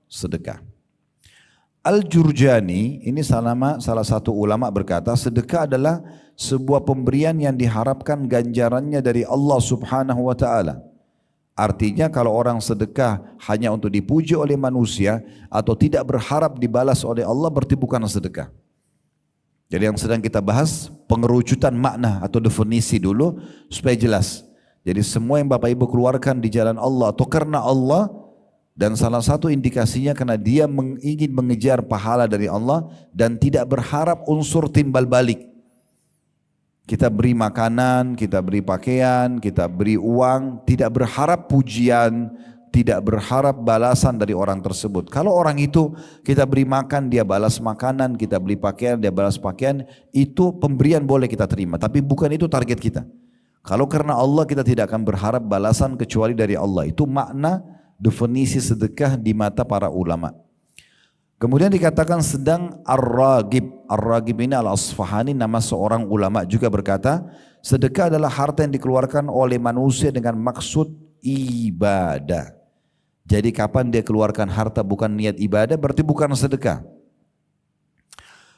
sedekah. Al-Jurjani, ini salah satu ulama berkata, sedekah adalah sebuah pemberian yang diharapkan ganjarannya dari Allah Subhanahu wa Ta'ala. Artinya kalau orang sedekah hanya untuk dipuji oleh manusia atau tidak berharap dibalas oleh Allah, berarti bukan sedekah. Jadi yang sedang kita bahas pengerucutan makna atau definisi dulu supaya jelas. Jadi semua yang Bapak Ibu keluarkan di jalan Allah atau karena Allah, dan salah satu indikasinya karena dia ingin mengejar pahala dari Allah dan tidak berharap unsur timbal balik. Kita beri makanan, kita beri pakaian, kita beri uang, tidak berharap pujian, tidak berharap balasan dari orang tersebut. Kalau orang itu kita beri makan, dia balas makanan, kita beli pakaian, dia balas pakaian, itu pemberian boleh kita terima, tapi bukan itu target kita. Kalau karena Allah kita tidak akan berharap balasan kecuali dari Allah. Itu makna definisi sedekah di mata para ulama. Kemudian dikatakan sedang Ar-Ragib. Ar-Ragib ini Al-Asfahani, nama seorang ulama juga berkata, sedekah adalah harta yang dikeluarkan oleh manusia dengan maksud ibadah. Jadi kapan dia keluarkan harta bukan niat ibadah, berarti bukan sedekah.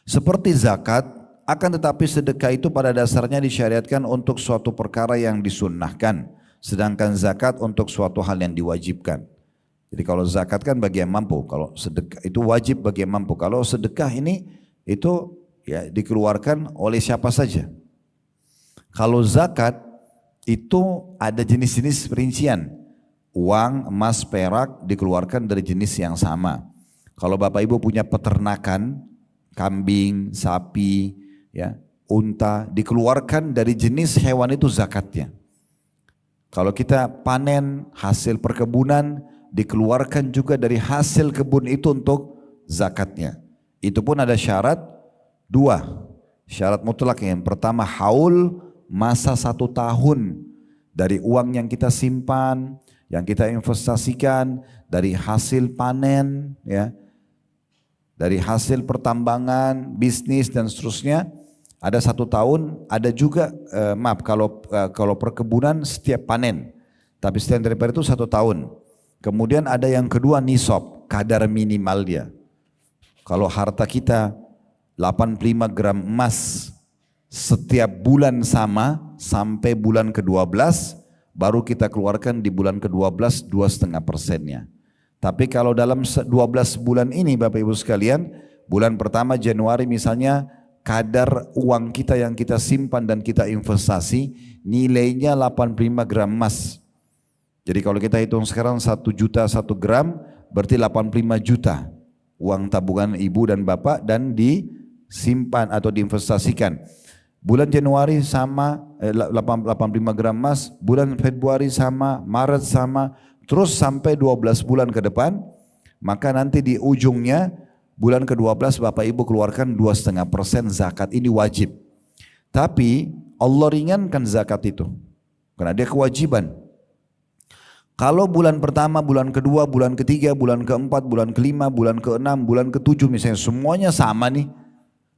Seperti zakat, akan tetapi sedekah itu pada dasarnya disyariatkan untuk suatu perkara yang disunnahkan. Sedangkan zakat untuk suatu hal yang diwajibkan. Jadi kalau zakat kan bagi yang mampu, kalau sedekah itu wajib bagi yang mampu. Kalau sedekah ini itu ya dikeluarkan oleh siapa saja. Kalau zakat itu ada jenis-jenis perincian. Uang, emas, perak dikeluarkan dari jenis yang sama. Kalau Bapak Ibu punya peternakan, kambing, sapi, ya, unta, dikeluarkan dari jenis hewan itu zakatnya. Kalau kita panen hasil perkebunan, dikeluarkan juga dari hasil kebun itu untuk zakatnya. Itu pun ada syarat dua. Syarat mutlak yang pertama haul, masa 1 tahun dari uang yang kita simpan, yang kita investasikan, dari hasil panen, ya, dari hasil pertambangan, bisnis dan seterusnya, ada 1 tahun. Ada juga kalau perkebunan setiap panen, tapi setiap daripada itu 1 tahun. Kemudian ada yang kedua nisab, kadar minimal dia. Kalau harta kita 85 gram emas setiap bulan sama sampai bulan ke-12, baru kita keluarkan di bulan ke-12 2,5%-nya. Tapi kalau dalam 12 bulan ini Bapak Ibu sekalian, bulan pertama Januari misalnya kadar uang kita yang kita simpan dan kita investasi nilainya 85 gram emas. Jadi kalau kita hitung sekarang 1 juta 1 gram berarti 85 juta uang tabungan ibu dan bapak dan disimpan atau diinvestasikan. Bulan Januari sama 85 gram emas, bulan Februari sama, Maret sama, terus sampai 12 bulan ke depan, maka nanti di ujungnya bulan ke-12 Bapak Ibu keluarkan 2,5% zakat, ini wajib. Tapi Allah ringankan zakat itu, karena dia kewajiban. Kalau bulan pertama, bulan kedua, bulan ketiga, bulan keempat, bulan kelima, bulan keenam, bulan ketujuh misalnya semuanya sama nih,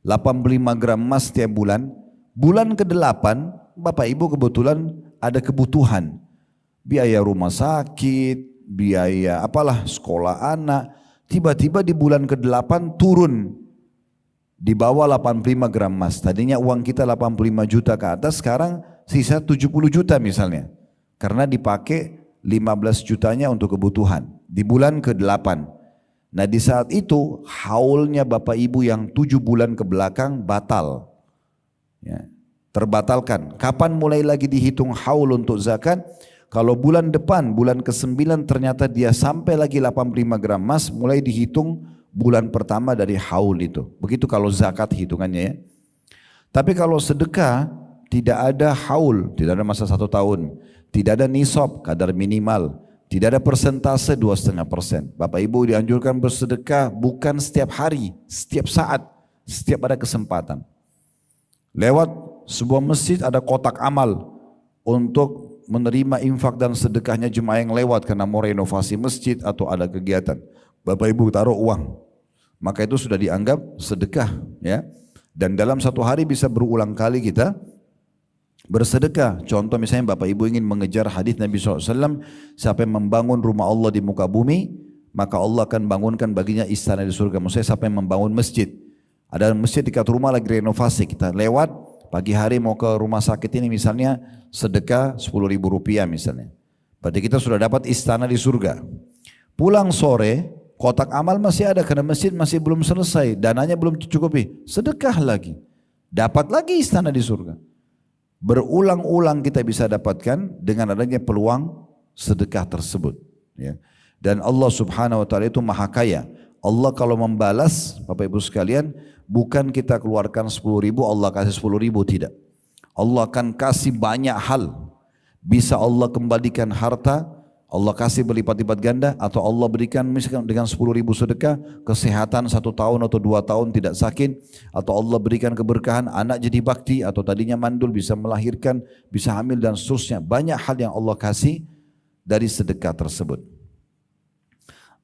85 gram emas setiap bulan. Bulan ke-8 Bapak Ibu kebetulan ada kebutuhan, biaya rumah sakit, biaya apalah sekolah anak, tiba-tiba di bulan ke-8 turun di bawah 85 gram emas. Tadinya uang kita 85 juta ke atas, sekarang sisa 70 juta misalnya, karena dipakai 15 jutanya untuk kebutuhan di bulan ke-8. Nah di saat itu haulnya Bapak Ibu yang 7 bulan ke belakang batal. Ya, terbatalkan. Kapan mulai lagi dihitung haul untuk zakat? Kalau bulan depan, bulan ke-9 ternyata dia sampai lagi 85 gram emas, mulai dihitung bulan pertama dari haul itu. Begitu kalau zakat hitungannya ya. Tapi kalau sedekah tidak ada haul, tidak ada masa 1 tahun, tidak ada nisab, kadar minimal, tidak ada persentase 2,5%. Bapak Ibu dianjurkan bersedekah bukan setiap hari, setiap saat, setiap ada kesempatan. Lewat sebuah masjid ada kotak amal untuk menerima infak dan sedekahnya jemaah yang lewat karena mau renovasi masjid atau ada kegiatan. Bapak Ibu taruh uang, maka itu sudah dianggap sedekah ya. Dan dalam 1 hari bisa berulang kali kita bersedekah. Contoh misalnya Bapak Ibu ingin mengejar hadis Nabi SAW, siapa yang membangun rumah Allah di muka bumi, maka Allah akan bangunkan baginya istana di surga. Maksudnya siapa yang membangun masjid. Ada masjid dekat rumah lagi renovasi, kita lewat pagi hari mau ke rumah sakit ini misalnya sedekah 10.000 rupiah misalnya. Berarti kita sudah dapat istana di surga. Pulang sore kotak amal masih ada karena masjid masih belum selesai, dananya belum cukupi, sedekah lagi, dapat lagi istana di surga. Berulang-ulang kita bisa dapatkan dengan adanya peluang sedekah tersebut. Ya. Dan Allah Subhanahu Wa Taala itu maha kaya. Allah kalau membalas Bapak Ibu sekalian, bukan kita keluarkan 10.000 Allah kasih 10.000, tidak. Allah akan kasih banyak hal. Bisa Allah kembalikan harta, Allah kasih berlipat-lipat ganda, atau Allah berikan misalkan dengan 10.000 sedekah, kesehatan 1 tahun atau 2 tahun tidak sakit, atau Allah berikan keberkahan, anak jadi bakti, atau tadinya mandul bisa melahirkan, bisa hamil dan seterusnya. Banyak hal yang Allah kasih dari sedekah tersebut.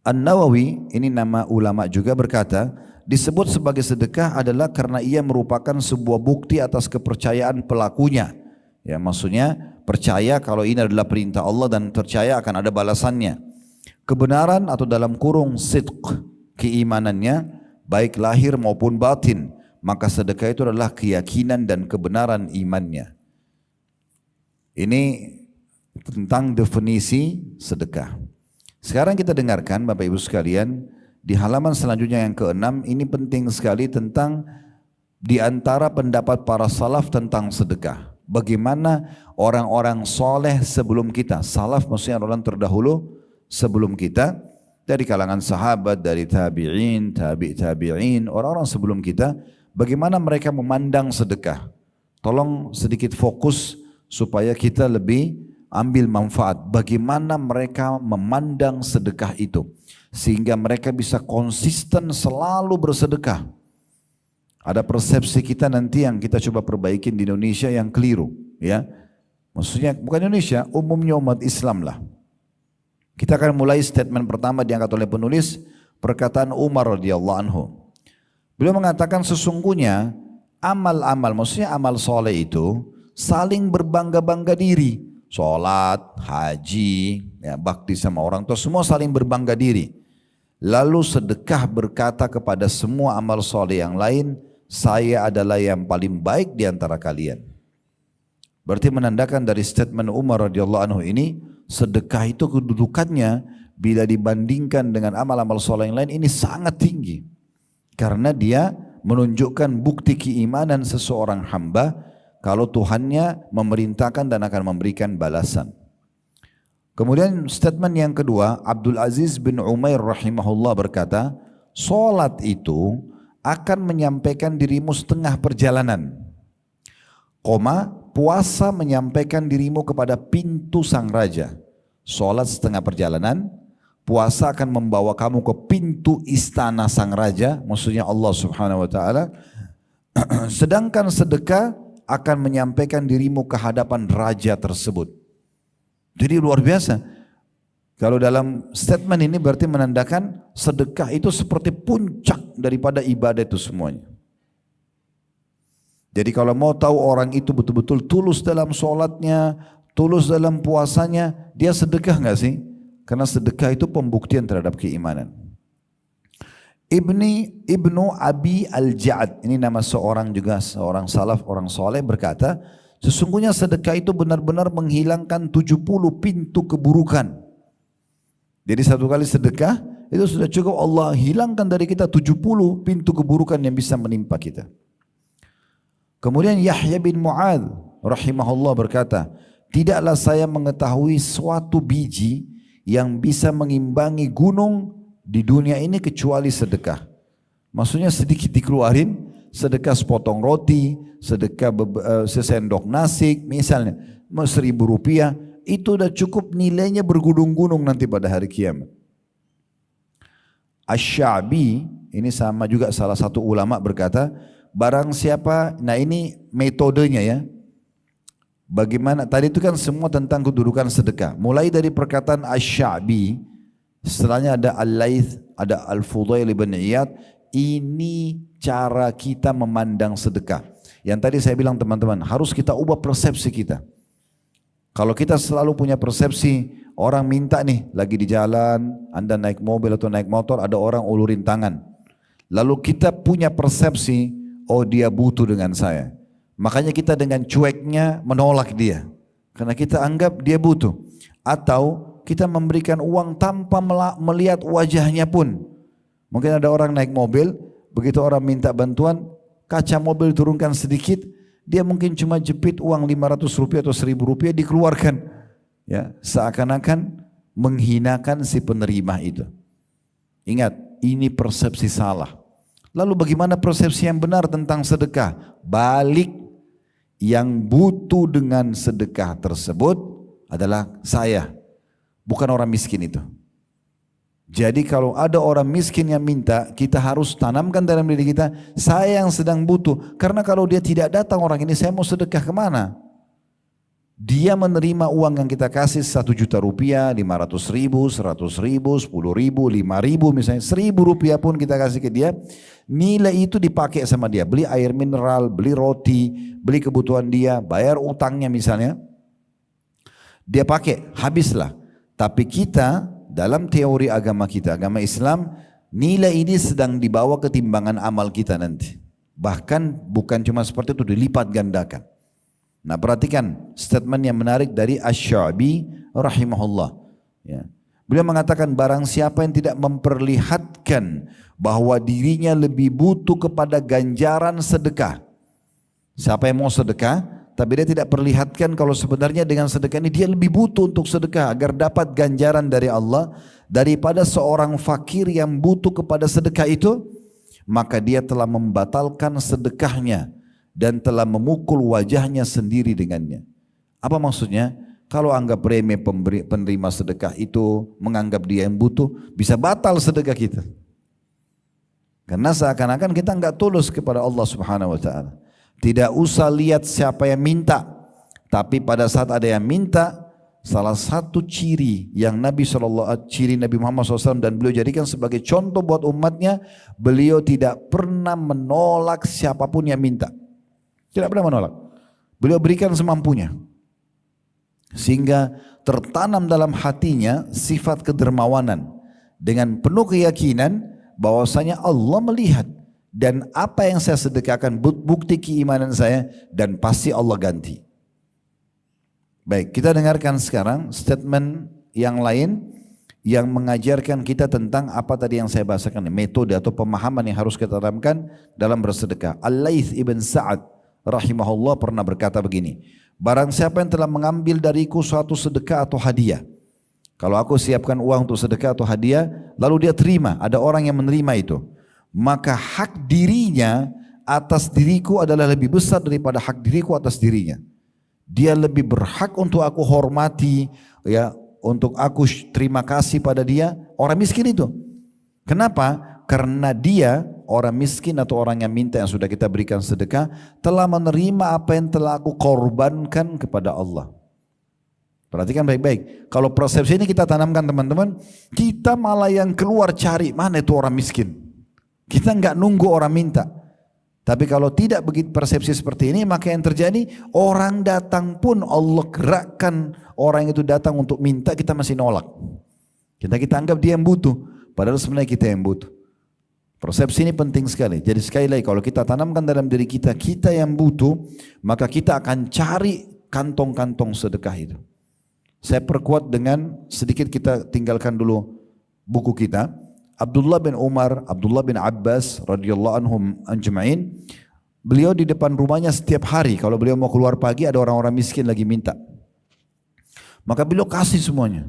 An-Nawawi, ini nama ulama juga, berkata, disebut sebagai sedekah adalah karena ia merupakan sebuah bukti atas kepercayaan pelakunya. Ya, maksudnya percaya kalau ini adalah perintah Allah dan percaya akan ada balasannya. Kebenaran atau dalam kurung sidq, keimanannya baik lahir maupun batin, maka sedekah itu adalah keyakinan dan kebenaran imannya. Ini tentang definisi sedekah. Sekarang kita dengarkan Bapak Ibu sekalian, di halaman selanjutnya yang ke-6, ini penting sekali tentang di antara pendapat para salaf tentang sedekah. Bagaimana orang-orang soleh sebelum kita, salaf maksudnya orang terdahulu sebelum kita, dari kalangan sahabat, dari tabi'in, tabi'in, orang-orang sebelum kita, bagaimana mereka memandang sedekah. Tolong sedikit fokus supaya kita lebih ambil manfaat. Bagaimana mereka memandang sedekah itu, sehingga mereka bisa konsisten selalu bersedekah. Ada persepsi kita nanti yang kita coba perbaikin di Indonesia yang keliru, ya. Maksudnya bukan Indonesia, umumnya umat Islam lah. Kita akan mulai statement pertama diangkat oleh penulis, perkataan Umar radhiyallahu anhu. Beliau mengatakan sesungguhnya amal-amal, maksudnya amal soleh itu saling berbangga-bangga diri. Sholat, haji, ya, bakti sama orang tua, semua saling berbangga diri. Lalu sedekah berkata kepada semua amal soleh yang lain, saya adalah yang paling baik di antara kalian. Berarti menandakan dari statement Umar radhiyallahu anhu ini, sedekah itu kedudukannya bila dibandingkan dengan amal-amal soleh yang lain ini sangat tinggi. Karena dia menunjukkan bukti keimanan seseorang hamba kalau Tuhannya memerintahkan dan akan memberikan balasan. Kemudian statement yang kedua, Abdul Aziz bin Umair rahimahullah berkata, solat itu akan menyampaikan dirimu setengah perjalanan, puasa menyampaikan dirimu kepada pintu sang raja. Solat setengah perjalanan, puasa akan membawa kamu ke pintu istana sang raja, maksudnya Allah subhanahu wa ta'ala. Sedangkan sedekah akan menyampaikan dirimu ke hadapan raja tersebut. Jadi luar biasa. Kalau dalam statement ini berarti menandakan sedekah itu seperti puncak daripada ibadah itu semuanya. Jadi kalau mau tahu orang itu betul-betul tulus dalam sholatnya, tulus dalam puasanya, dia sedekah nggak sih? Karena sedekah itu pembuktian terhadap keimanan. Ibnu Abi Al-Ja'ad, ini nama seorang juga, seorang salaf, orang soleh, berkata, sesungguhnya sedekah itu benar-benar menghilangkan 70 pintu keburukan. Jadi satu kali sedekah itu sudah cukup Allah hilangkan dari kita 70 pintu keburukan yang bisa menimpa kita. Kemudian Yahya bin Mu'adz rahimahullah berkata, tidaklah saya mengetahui suatu biji yang bisa mengimbangi gunung di dunia ini kecuali sedekah. Maksudnya sedikit dikeluarin, sedekah sepotong roti, sedekah sesendok nasi misalnya, 1.000 rupiah, itu udah cukup nilainya bergunung-gunung nanti pada hari kiamat. Asy-Sya'bi, ini sama juga salah satu ulama berkata, barang siapa, nah ini metodenya ya, bagaimana, tadi itu kan semua tentang kedudukan sedekah, mulai dari perkataan Asy-Sya'bi, setelahnya ada Al-Laits, ada Al-Fudail bin Iyad, ini cara kita memandang sedekah. Yang tadi saya bilang teman-teman, harus kita ubah persepsi kita. Kalau kita selalu punya persepsi, orang minta nih, lagi di jalan, Anda naik mobil atau naik motor, ada orang ulurin tangan. Lalu kita punya persepsi, oh dia butuh dengan saya. Makanya kita dengan cueknya menolak dia. Karena kita anggap dia butuh. Atau kita memberikan uang tanpa melihat wajahnya pun. Mungkin ada orang naik mobil, begitu orang minta bantuan, kaca mobil turunkan sedikit, dia mungkin cuma jepit uang 500 rupiah atau 1.000 rupiah dikeluarkan. Ya, seakan-akan menghinakan si penerima itu. Ingat, ini persepsi salah. Lalu bagaimana persepsi yang benar tentang sedekah? Balik, yang butuh dengan sedekah tersebut adalah saya. bukan orang miskin itu. Jadi kalau ada orang miskin yang minta, kita harus tanamkan dalam diri kita, saya yang sedang butuh. Karena kalau dia tidak datang orang ini, saya mau sedekah kemana? Dia menerima uang yang kita kasih 1 juta rupiah, 500 ribu, 100 ribu, 10 ribu, 5 ribu misalnya, 1.000 rupiah pun kita kasih ke dia, nilai itu dipakai sama dia, beli air mineral, beli roti, beli kebutuhan dia, bayar utangnya misalnya, dia pakai, habislah. Tapi kita, dalam teori agama kita, agama Islam, nilai ini sedang dibawa ke timbangan amal kita nanti. Bahkan bukan cuma seperti itu, dilipat gandakan. Nah perhatikan statement yang menarik dari Asy-Sya'bi rahimahullah. Ya. Beliau mengatakan barang siapa yang tidak memperlihatkan bahwa dirinya lebih butuh kepada ganjaran sedekah. Siapa yang mau sedekah tapi dia tidak perlihatkan kalau sebenarnya dengan sedekah ini dia lebih butuh untuk sedekah agar dapat ganjaran dari Allah daripada seorang fakir yang butuh kepada sedekah itu, maka dia telah membatalkan sedekahnya dan telah memukul wajahnya sendiri dengannya. Apa maksudnya? Kalau anggap remeh penerima sedekah itu, menganggap dia yang butuh, bisa batal sedekah kita. Karena seakan-akan kita enggak tulus kepada Allah Subhanahu wa taala. Tidak usah lihat siapa yang minta, tapi pada saat ada yang minta, salah satu ciri yang ciri Nabi Muhammad SAW dan beliau jadikan sebagai contoh buat umatnya, beliau tidak pernah menolak siapapun yang minta. Tidak pernah menolak. Beliau berikan semampunya. Sehingga tertanam dalam hatinya sifat kedermawanan. Dengan penuh keyakinan bahwasanya Allah melihat. Dan apa yang saya sedekahkan bukti keimanan saya. Dan pasti Allah ganti. Baik, kita dengarkan sekarang statement yang lain. Yang mengajarkan kita tentang apa tadi yang saya bahasakan. Metode atau pemahaman yang harus kita tanamkan dalam bersedekah. Al-Laits ibn Sa'ad rahimahullah pernah berkata begini, barang siapa yang telah mengambil dariku suatu sedekah atau hadiah, kalau aku siapkan uang untuk sedekah atau hadiah, lalu dia terima, ada orang yang menerima itu, maka hak dirinya atas diriku adalah lebih besar daripada hak diriku atas dirinya. Dia lebih berhak untuk aku hormati, ya, untuk aku terima kasih pada dia, orang miskin itu. Kenapa? Karena dia, orang miskin atau orang yang minta yang sudah kita berikan sedekah, telah menerima apa yang telah aku korbankan kepada Allah. Perhatikan baik-baik. Kalau persepsi ini kita tanamkan teman-teman, kita malah yang keluar cari mana itu orang miskin. Kita enggak nunggu orang minta. Tapi kalau tidak begitu persepsi seperti ini, maka yang terjadi orang datang pun Allah gerakkan orang itu datang untuk minta, kita masih nolak. Kita anggap dia yang butuh, padahal sebenarnya kita yang butuh. Persepsi ini penting sekali. Jadi sekali lagi kalau kita tanamkan dalam diri kita, kita yang butuh, maka kita akan cari kantong-kantong sedekah itu. Saya perkuat dengan sedikit, kita tinggalkan dulu buku kita. Abdullah bin Umar, Abdullah bin Abbas radhiyallahu anhum ajma'in, beliau di depan rumahnya setiap hari kalau beliau mau keluar pagi ada orang-orang miskin lagi minta. Maka beliau kasih semuanya.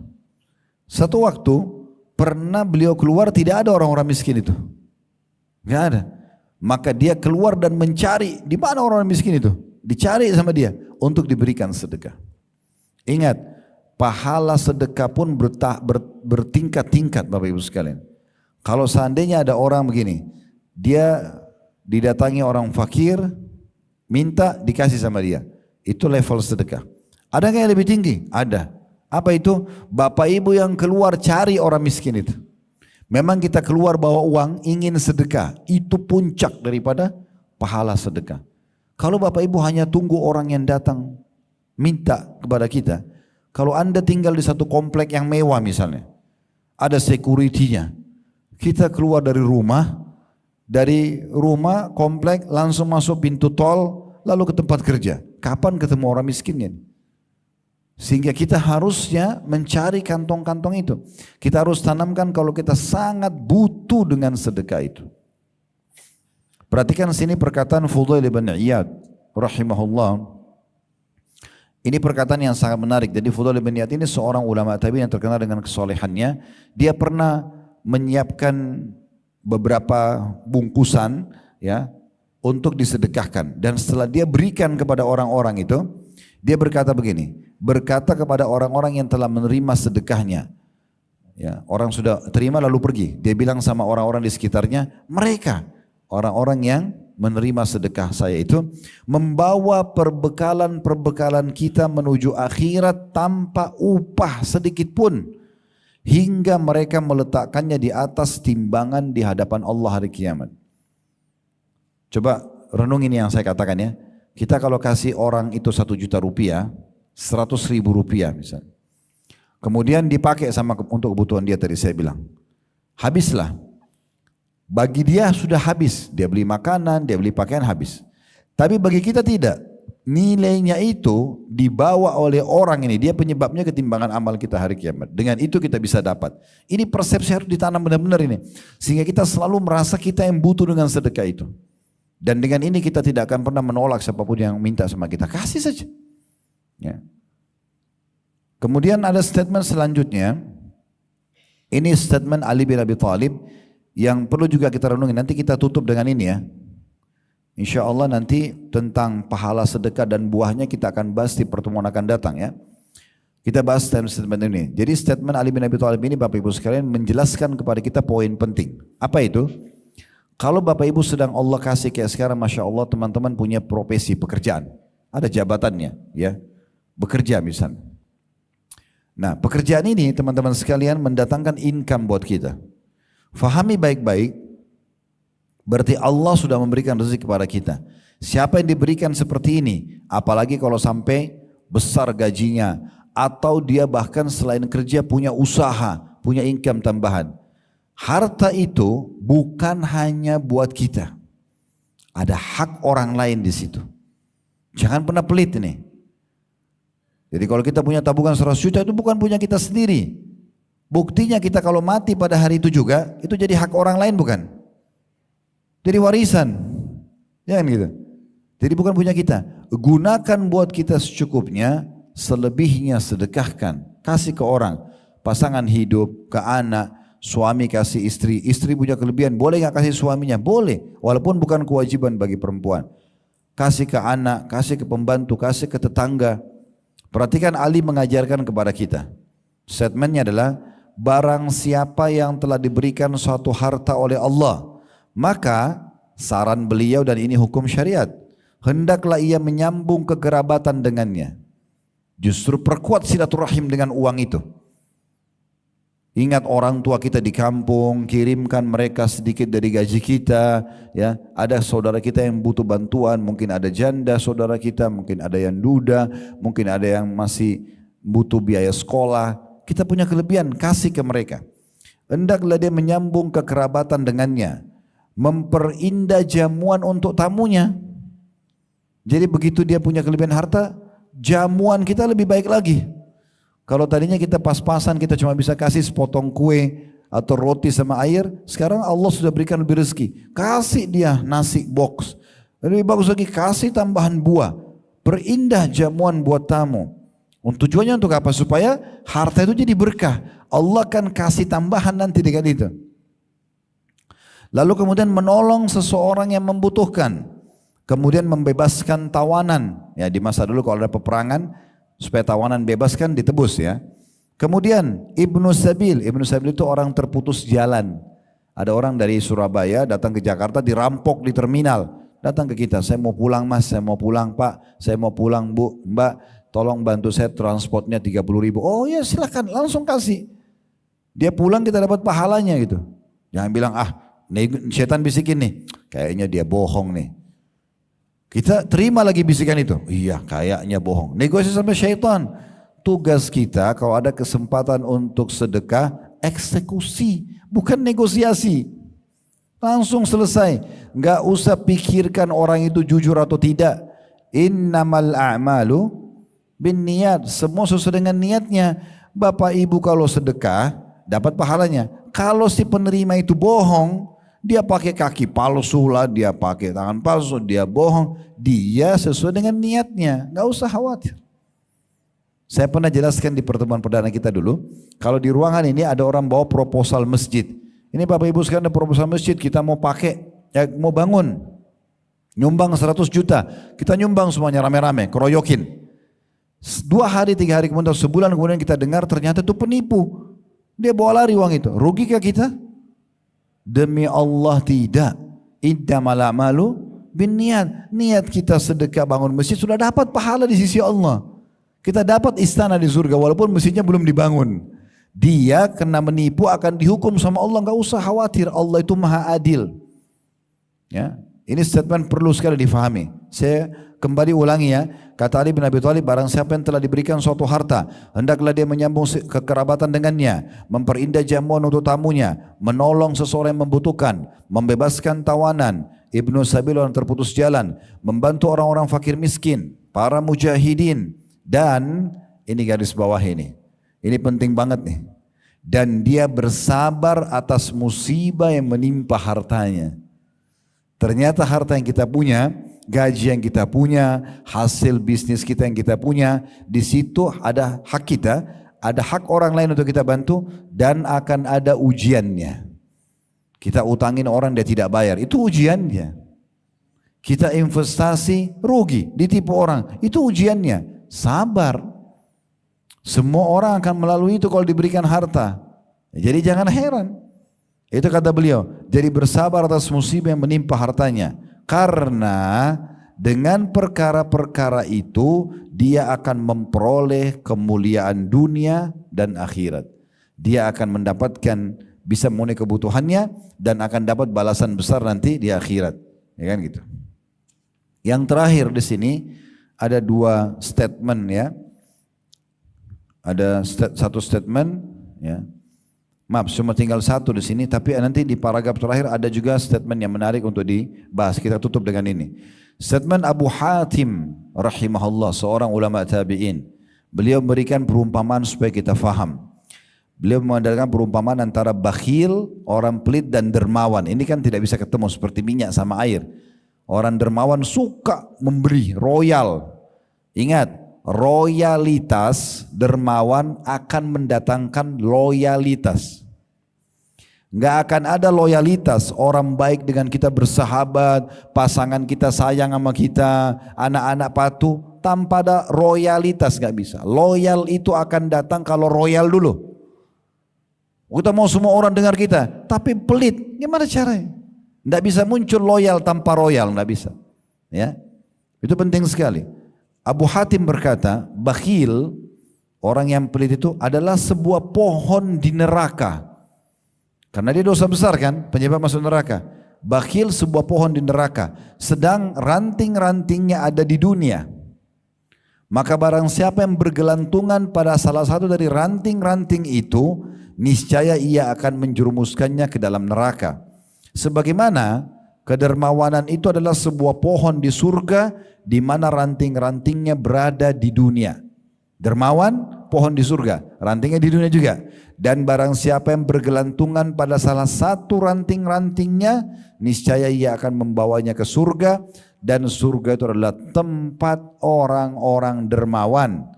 Satu waktu pernah beliau keluar tidak ada orang-orang miskin itu. Enggak ada. Maka dia keluar dan mencari di mana orang miskin itu. Dicari sama dia untuk diberikan sedekah. Ingat, pahala sedekah pun bertingkat-tingkat Bapak Ibu sekalian. Kalau seandainya ada orang begini, dia didatangi orang fakir, minta dikasih sama dia. Itu level sedekah. Ada nggak yang lebih tinggi? Ada. Apa itu? Bapak Ibu yang keluar cari orang miskin itu. Memang kita keluar bawa uang ingin sedekah, itu puncak daripada pahala sedekah. Kalau Bapak Ibu hanya tunggu orang yang datang minta kepada kita, kalau Anda tinggal di satu komplek yang mewah misalnya, ada security-nya, kita keluar dari rumah komplek langsung masuk pintu tol, lalu ke tempat kerja. Kapan ketemu orang miskinnya? Sehingga kita harusnya mencari kantong-kantong itu. Kita harus tanamkan kalau kita sangat butuh dengan sedekah itu. Perhatikan sini perkataan Fudail bin Iyad rahimahullah. Ini perkataan yang sangat menarik. Jadi Fudail bin Iyad ini seorang ulama tabi'in yang terkenal dengan kesolehannya. Dia pernah menyiapkan beberapa bungkusan ya untuk disedekahkan. Dan setelah dia berikan kepada orang-orang itu, dia berkata begini, berkata kepada orang-orang yang telah menerima sedekahnya. Ya, orang sudah terima lalu pergi. Dia bilang sama orang-orang di sekitarnya, mereka orang-orang yang menerima sedekah saya itu membawa perbekalan kita menuju akhirat tanpa upah sedikit pun, hingga mereka meletakkannya di atas timbangan di hadapan Allah hari kiamat. Coba renungin yang saya katakan ya. Kita kalau kasih orang itu 1 juta rupiah, 100.000 rupiah misalnya. Kemudian dipakai untuk kebutuhan dia tadi saya bilang. Habislah. Bagi dia sudah habis. Dia beli makanan, dia beli pakaian habis. Tapi bagi kita tidak. Nilainya itu dibawa oleh orang ini. Dia penyebabnya ketimbangan amal kita hari kiamat. Dengan itu kita bisa dapat. Ini persepsi harus ditanam benar-benar ini. Sehingga kita selalu merasa kita yang butuh dengan sedekah itu. Dan dengan ini kita tidak akan pernah menolak siapapun yang minta sama kita. Kasih saja. Ya. Kemudian ada statement selanjutnya. Ini statement Ali bin Abi Thalib yang perlu juga kita renungi. Nanti kita tutup dengan ini ya. Insya Allah nanti tentang pahala sedekah dan buahnya kita akan bahas di pertemuan akan datang ya. Kita bahas statement ini. Jadi statement Ali bin Abi Thalib ini Bapak Ibu sekalian menjelaskan kepada kita poin penting. Apa itu? Kalau Bapak Ibu sedang Allah kasih kayak sekarang Masya Allah teman-teman punya profesi pekerjaan. Ada jabatannya ya. Bekerja misalnya. Nah pekerjaan ini teman-teman sekalian mendatangkan income buat kita. Fahami baik-baik, berarti Allah sudah memberikan rezeki kepada kita. Siapa yang diberikan seperti ini, apalagi kalau sampai besar gajinya, atau dia bahkan selain kerja punya usaha, punya income tambahan. Harta itu bukan hanya buat kita. Ada hak orang lain di situ. Jangan pernah pelit ini. Jadi kalau kita punya tabungan 100 juta itu bukan punya kita sendiri. Buktinya kita kalau mati pada hari itu juga, itu jadi hak orang lain bukan? Jadi warisan. Jangan gitu. Jadi bukan punya kita. Gunakan buat kita secukupnya, selebihnya sedekahkan. Kasih ke orang. Pasangan hidup, ke anak, suami kasih istri. Istri punya kelebihan, boleh gak kasih suaminya? Boleh. Walaupun bukan kewajiban bagi perempuan. Kasih ke anak, kasih ke pembantu, kasih ke tetangga. Perhatikan Ali mengajarkan kepada kita. Statementnya adalah, barang siapa yang telah diberikan suatu harta oleh Allah, maka saran beliau dan ini hukum syariat, hendaklah ia menyambung kekerabatan dengannya. Justru perkuat silaturahim dengan uang itu. Ingat orang tua kita di kampung, kirimkan mereka sedikit dari gaji kita, ya. Ada saudara kita yang butuh bantuan, mungkin ada janda saudara kita, mungkin ada yang duda, mungkin ada yang masih butuh biaya sekolah. Kita punya kelebihan, kasih ke mereka. Hendaklah dia menyambung kekerabatan dengannya, memperindah jamuan untuk tamunya. Jadi begitu dia punya kelebihan harta, jamuan kita lebih baik lagi. Kalau tadinya kita pas-pasan, kita cuma bisa kasih sepotong kue atau roti sama air, sekarang Allah sudah berikan lebih rezeki. Kasih dia nasi box. Lebih bagus lagi, kasih tambahan buah. Perindah jamuan buat tamu. Tujuannya untuk apa? Supaya harta itu jadi berkah. Allah kan kasih tambahan nanti dengan itu. Lalu kemudian menolong seseorang yang membutuhkan. Kemudian membebaskan tawanan. Ya di masa dulu kalau ada peperangan, supaya tawanan bebas kan ditebus ya. Kemudian Ibnu Sabil itu orang terputus jalan. Ada orang dari Surabaya datang ke Jakarta dirampok di terminal. Datang ke kita, saya mau pulang mas, saya mau pulang pak, saya mau pulang bu, mbak, tolong bantu saya transportnya 30.000. Oh ya silakan, langsung kasih. Dia pulang kita dapat pahalanya gitu. Jangan bilang setan bisikin nih, kayaknya dia bohong nih. Kita terima lagi bisikan itu. Iya kayaknya bohong. Negosiasi sama syaitan. Tugas kita kalau ada kesempatan untuk sedekah, eksekusi. Bukan negosiasi. Langsung selesai. Enggak usah pikirkan orang itu jujur atau tidak. Innamal a'malu bin niat. Semua sesuai dengan niatnya. Bapak ibu kalau sedekah, dapat pahalanya. Kalau si penerima itu bohong, dia pakai kaki palsu lah, dia pakai tangan palsu, dia bohong. Dia sesuai dengan niatnya, nggak usah khawatir. Saya pernah jelaskan di pertemuan perdana kita dulu, kalau di ruangan ini ada orang bawa proposal masjid. Ini Bapak Ibu sekarang ada proposal masjid, kita mau pakai, mau bangun. Nyumbang 100 juta, kita nyumbang semuanya rame-rame, keroyokin. 2 hari, 3 hari kemudian, sebulan kemudian kita dengar ternyata itu penipu. Dia bawa lari uang itu. Rugikah kita? Demi Allah tidak. Innamal a'malu binniat. Niat kita sedekah bangun masjid sudah dapat pahala di sisi Allah. Kita dapat istana di surga walaupun masjidnya belum dibangun. Dia kena menipu akan dihukum sama Allah, enggak usah khawatir, Allah itu maha adil. Ya, ini statement perlu sekali difahami. Saya kembali ulangi ya, kata Ali bin Abi Thalib, barang siapa yang telah diberikan suatu harta, hendaklah dia menyambung kekerabatan dengannya, memperindah jamuan untuk tamunya, menolong seseorang yang membutuhkan, membebaskan tawanan, ibnu sabil orang terputus jalan, membantu orang-orang fakir miskin, para mujahidin, dan ini garis bawah ini penting banget nih, dan dia bersabar atas musibah yang menimpa hartanya. Ternyata harta yang kita punya, gaji yang kita punya, hasil bisnis kita yang kita punya, di situ ada hak kita, ada hak orang lain untuk kita bantu, dan akan ada ujiannya. Kita utangin orang dia tidak bayar, itu ujiannya. Kita investasi rugi, ditipu orang, itu ujiannya. Sabar. Semua orang akan melalui itu kalau diberikan harta. Jadi jangan heran. Itu kata beliau, jadi bersabar atas musibah yang menimpa hartanya. Karena dengan perkara-perkara itu dia akan memperoleh kemuliaan dunia dan akhirat. Dia akan mendapatkan, bisa memenuhi kebutuhannya dan akan dapat balasan besar nanti di akhirat. Ya kan gitu. Yang terakhir di sini ada 2 statement ya. Ada satu statement ya. Maaf, cuma tinggal 1 di sini, tapi nanti di paragraf terakhir ada juga statement yang menarik untuk dibahas. Kita tutup dengan ini. Statement Abu Hatim rahimahullah, seorang ulama tabi'in. Beliau memberikan perumpamaan supaya kita faham. Beliau mengadakan perumpamaan antara bakhil, orang pelit dan dermawan. Ini kan tidak bisa ketemu seperti minyak sama air. Orang dermawan suka memberi, royal. Ingat, royalitas dermawan akan mendatangkan loyalitas. Enggak akan ada loyalitas orang baik dengan kita bersahabat, pasangan kita sayang sama kita, anak-anak patuh, tanpa ada royalitas enggak bisa. Loyal itu akan datang kalau royal dulu. Kita mau semua orang dengar kita, tapi pelit, gimana caranya? Enggak bisa muncul loyal tanpa royal, enggak bisa. Ya, itu penting sekali. Abu Hatim berkata, bakhil, orang yang pelit itu adalah sebuah pohon di neraka. Karena dia dosa besar kan, penyebab masuk neraka. Bakhil sebuah pohon di neraka, sedang ranting-rantingnya ada di dunia. Maka barang siapa yang bergelantungan pada salah satu dari ranting-ranting itu, niscaya ia akan menjerumuskannya ke dalam neraka. Sebagaimana kedermawanan itu adalah sebuah pohon di surga, di mana ranting-rantingnya berada di dunia. Dermawan, pohon di surga, rantingnya di dunia juga. Dan barang siapa yang bergelantungan pada salah satu ranting-rantingnya, niscaya ia akan membawanya ke surga. Dan surga itu adalah tempat orang-orang dermawan.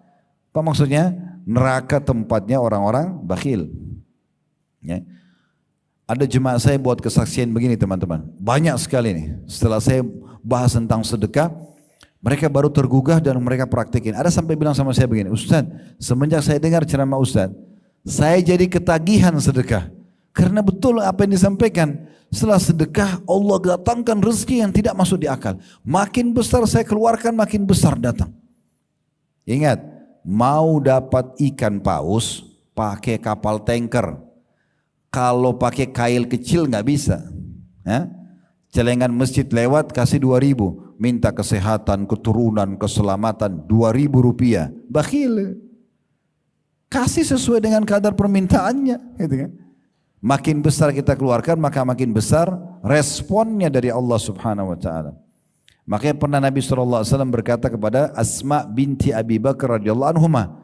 Apa maksudnya? Neraka tempatnya orang-orang bakhil. Ya. Ada jemaah saya buat kesaksian begini teman-teman. Banyak sekali nih. Setelah saya bahas tentang sedekah, mereka baru tergugah dan mereka praktekin. Ada sampai bilang sama saya begini, Ustaz, semenjak saya dengar ceramah Ustaz, saya jadi ketagihan sedekah. Karena betul apa yang disampaikan. Setelah sedekah Allah datangkan rezeki yang tidak masuk di akal. Makin besar saya keluarkan, makin besar datang. Ingat, mau dapat ikan paus pakai kapal tanker. Kalau pakai kail kecil nggak bisa. Ya? Celengan masjid lewat kasih 2.000. Minta kesehatan, keturunan, keselamatan 2.000 rupiah. Bakhil. Kasih sesuai dengan kadar permintaannya. Gitu kan? Makin besar kita keluarkan, maka makin besar responnya dari Allah subhanahu wa ta'ala. Makanya pernah Nabi SAW berkata kepada Asma binti Abi Bakar radhiyallahu anhuma.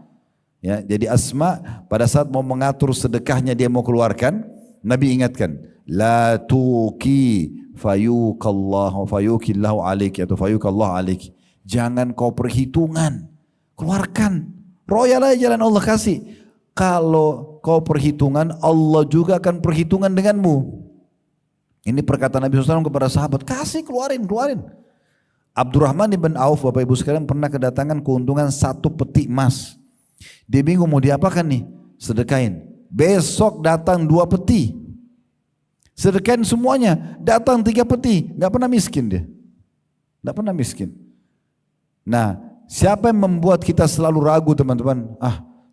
Ya, jadi Asma pada saat mau mengatur sedekahnya dia mau keluarkan, Nabi ingatkan, la tuki fayukallahu fayukillahu alaiki atau fayukallahu alaiki. Jangan kau perhitungan, keluarkan. Royal aja jalan Allah kasih. Kalau kau perhitungan, Allah juga akan perhitungan denganmu. Ini perkataan Nabi SAW kepada sahabat, kasih keluarin. Abdurrahman ibn Auf, Bapak Ibu sekalian, pernah kedatangan keuntungan 1 peti emas. Dia bingung mau diapakan nih? Sedekain. Besok datang 2 peti. Sedekain semuanya. Datang 3 peti. Gak pernah miskin dia. Gak pernah miskin. Nah, siapa yang membuat kita selalu ragu, teman-teman?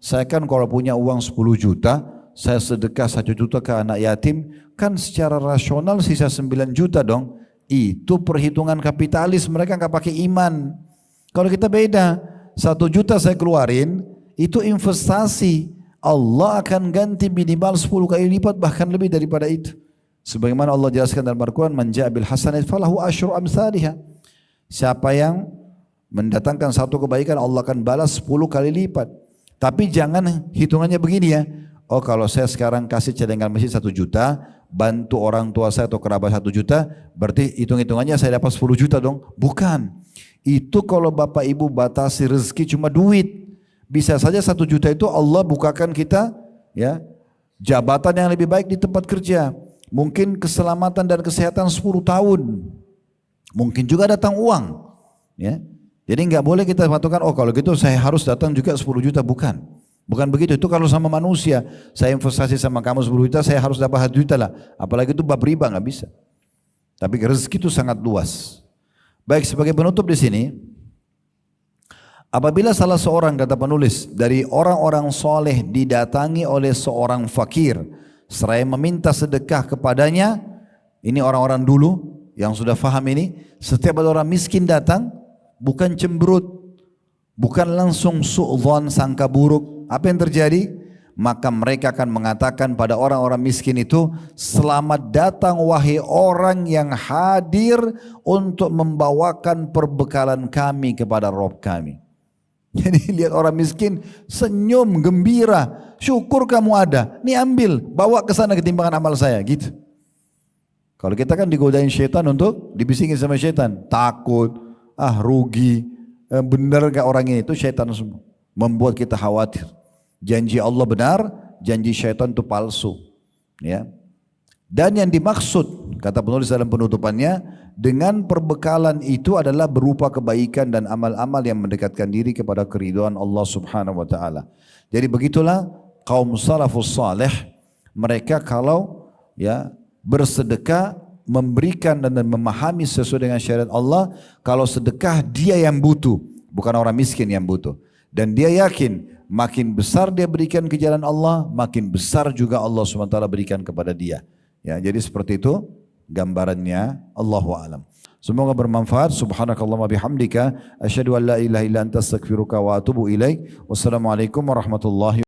Saya kan kalau punya uang 10 juta, saya sedekah 1 juta ke anak yatim, kan secara rasional sisa 9 juta dong. Itu perhitungan kapitalis, mereka nggak pakai iman. Kalau kita beda, 1 juta saya keluarin, itu investasi. Allah akan ganti minimal 10 kali lipat, bahkan lebih daripada itu. Sebagaimana Allah jelaskan dalam Al-Quran, man ja'a bil hasanati falahu asyru amsalihha. Siapa yang mendatangkan 1 kebaikan, Allah akan balas 10 kali lipat. Tapi jangan hitungannya begini ya. Oh, kalau saya sekarang kasih cadangan masjid 1 juta, bantu orang tua saya atau kerabat 1 juta, berarti hitung-hitungannya saya dapat 10 juta dong. Bukan. Itu kalau Bapak Ibu batasi rezeki cuma duit. Bisa saja 1 juta itu Allah bukakan kita ya jabatan yang lebih baik di tempat kerja. Mungkin keselamatan dan kesehatan 10 tahun. Mungkin juga datang uang. Ya. Jadi nggak boleh kita patokan, oh kalau gitu saya harus datang juga 10 juta. Bukan. Bukan begitu, itu kalau sama manusia. Saya investasi sama kamu 10 juta, saya harus dapat 1 juta lah. Apalagi itu bab riba, nggak bisa. Tapi rezeki itu sangat luas. Baik, sebagai penutup di sini, apabila salah seorang, kata penulis, dari orang-orang soleh didatangi oleh seorang fakir, seraya meminta sedekah kepadanya, ini orang-orang dulu yang sudah faham ini, setiap ada orang miskin datang, bukan cemberut, bukan langsung su'dzon, sangka buruk. Apa yang terjadi? Maka mereka akan mengatakan pada orang-orang miskin itu, selamat datang wahai orang yang hadir untuk membawakan perbekalan kami kepada Rabb kami. Jadi lihat orang miskin senyum gembira, syukur kamu ada, nih ambil, bawa ke sana ketimbangan amal saya, gitu. Kalau kita kan digodain syaitan untuk dibisikin sama syaitan, takut, rugi, benar gak orang ini, itu syaitan semua. Membuat kita khawatir. Janji Allah benar, janji syaitan itu palsu. Ya. Dan yang dimaksud, kata penulis dalam penutupannya, dengan perbekalan itu adalah berupa kebaikan dan amal-amal yang mendekatkan diri kepada keridhaan Allah Subhanahu wa taala. Jadi begitulah kaum salafus saleh, mereka kalau ya bersedekah, memberikan dan memahami sesuai dengan syariat Allah, kalau sedekah dia yang butuh, bukan orang miskin yang butuh. Dan dia yakin makin besar dia berikan ke jalan Allah, makin besar juga Allah SWT berikan kepada dia. Ya, jadi seperti itu gambarannya, Allahu a'lam. Semoga bermanfaat. Subhanakallahumma bihamdika asyhadu an la ilaha illa anta astaghfiruka wa atubu ilaik. Wassalamualaikum warahmatullahi wabarakatuh.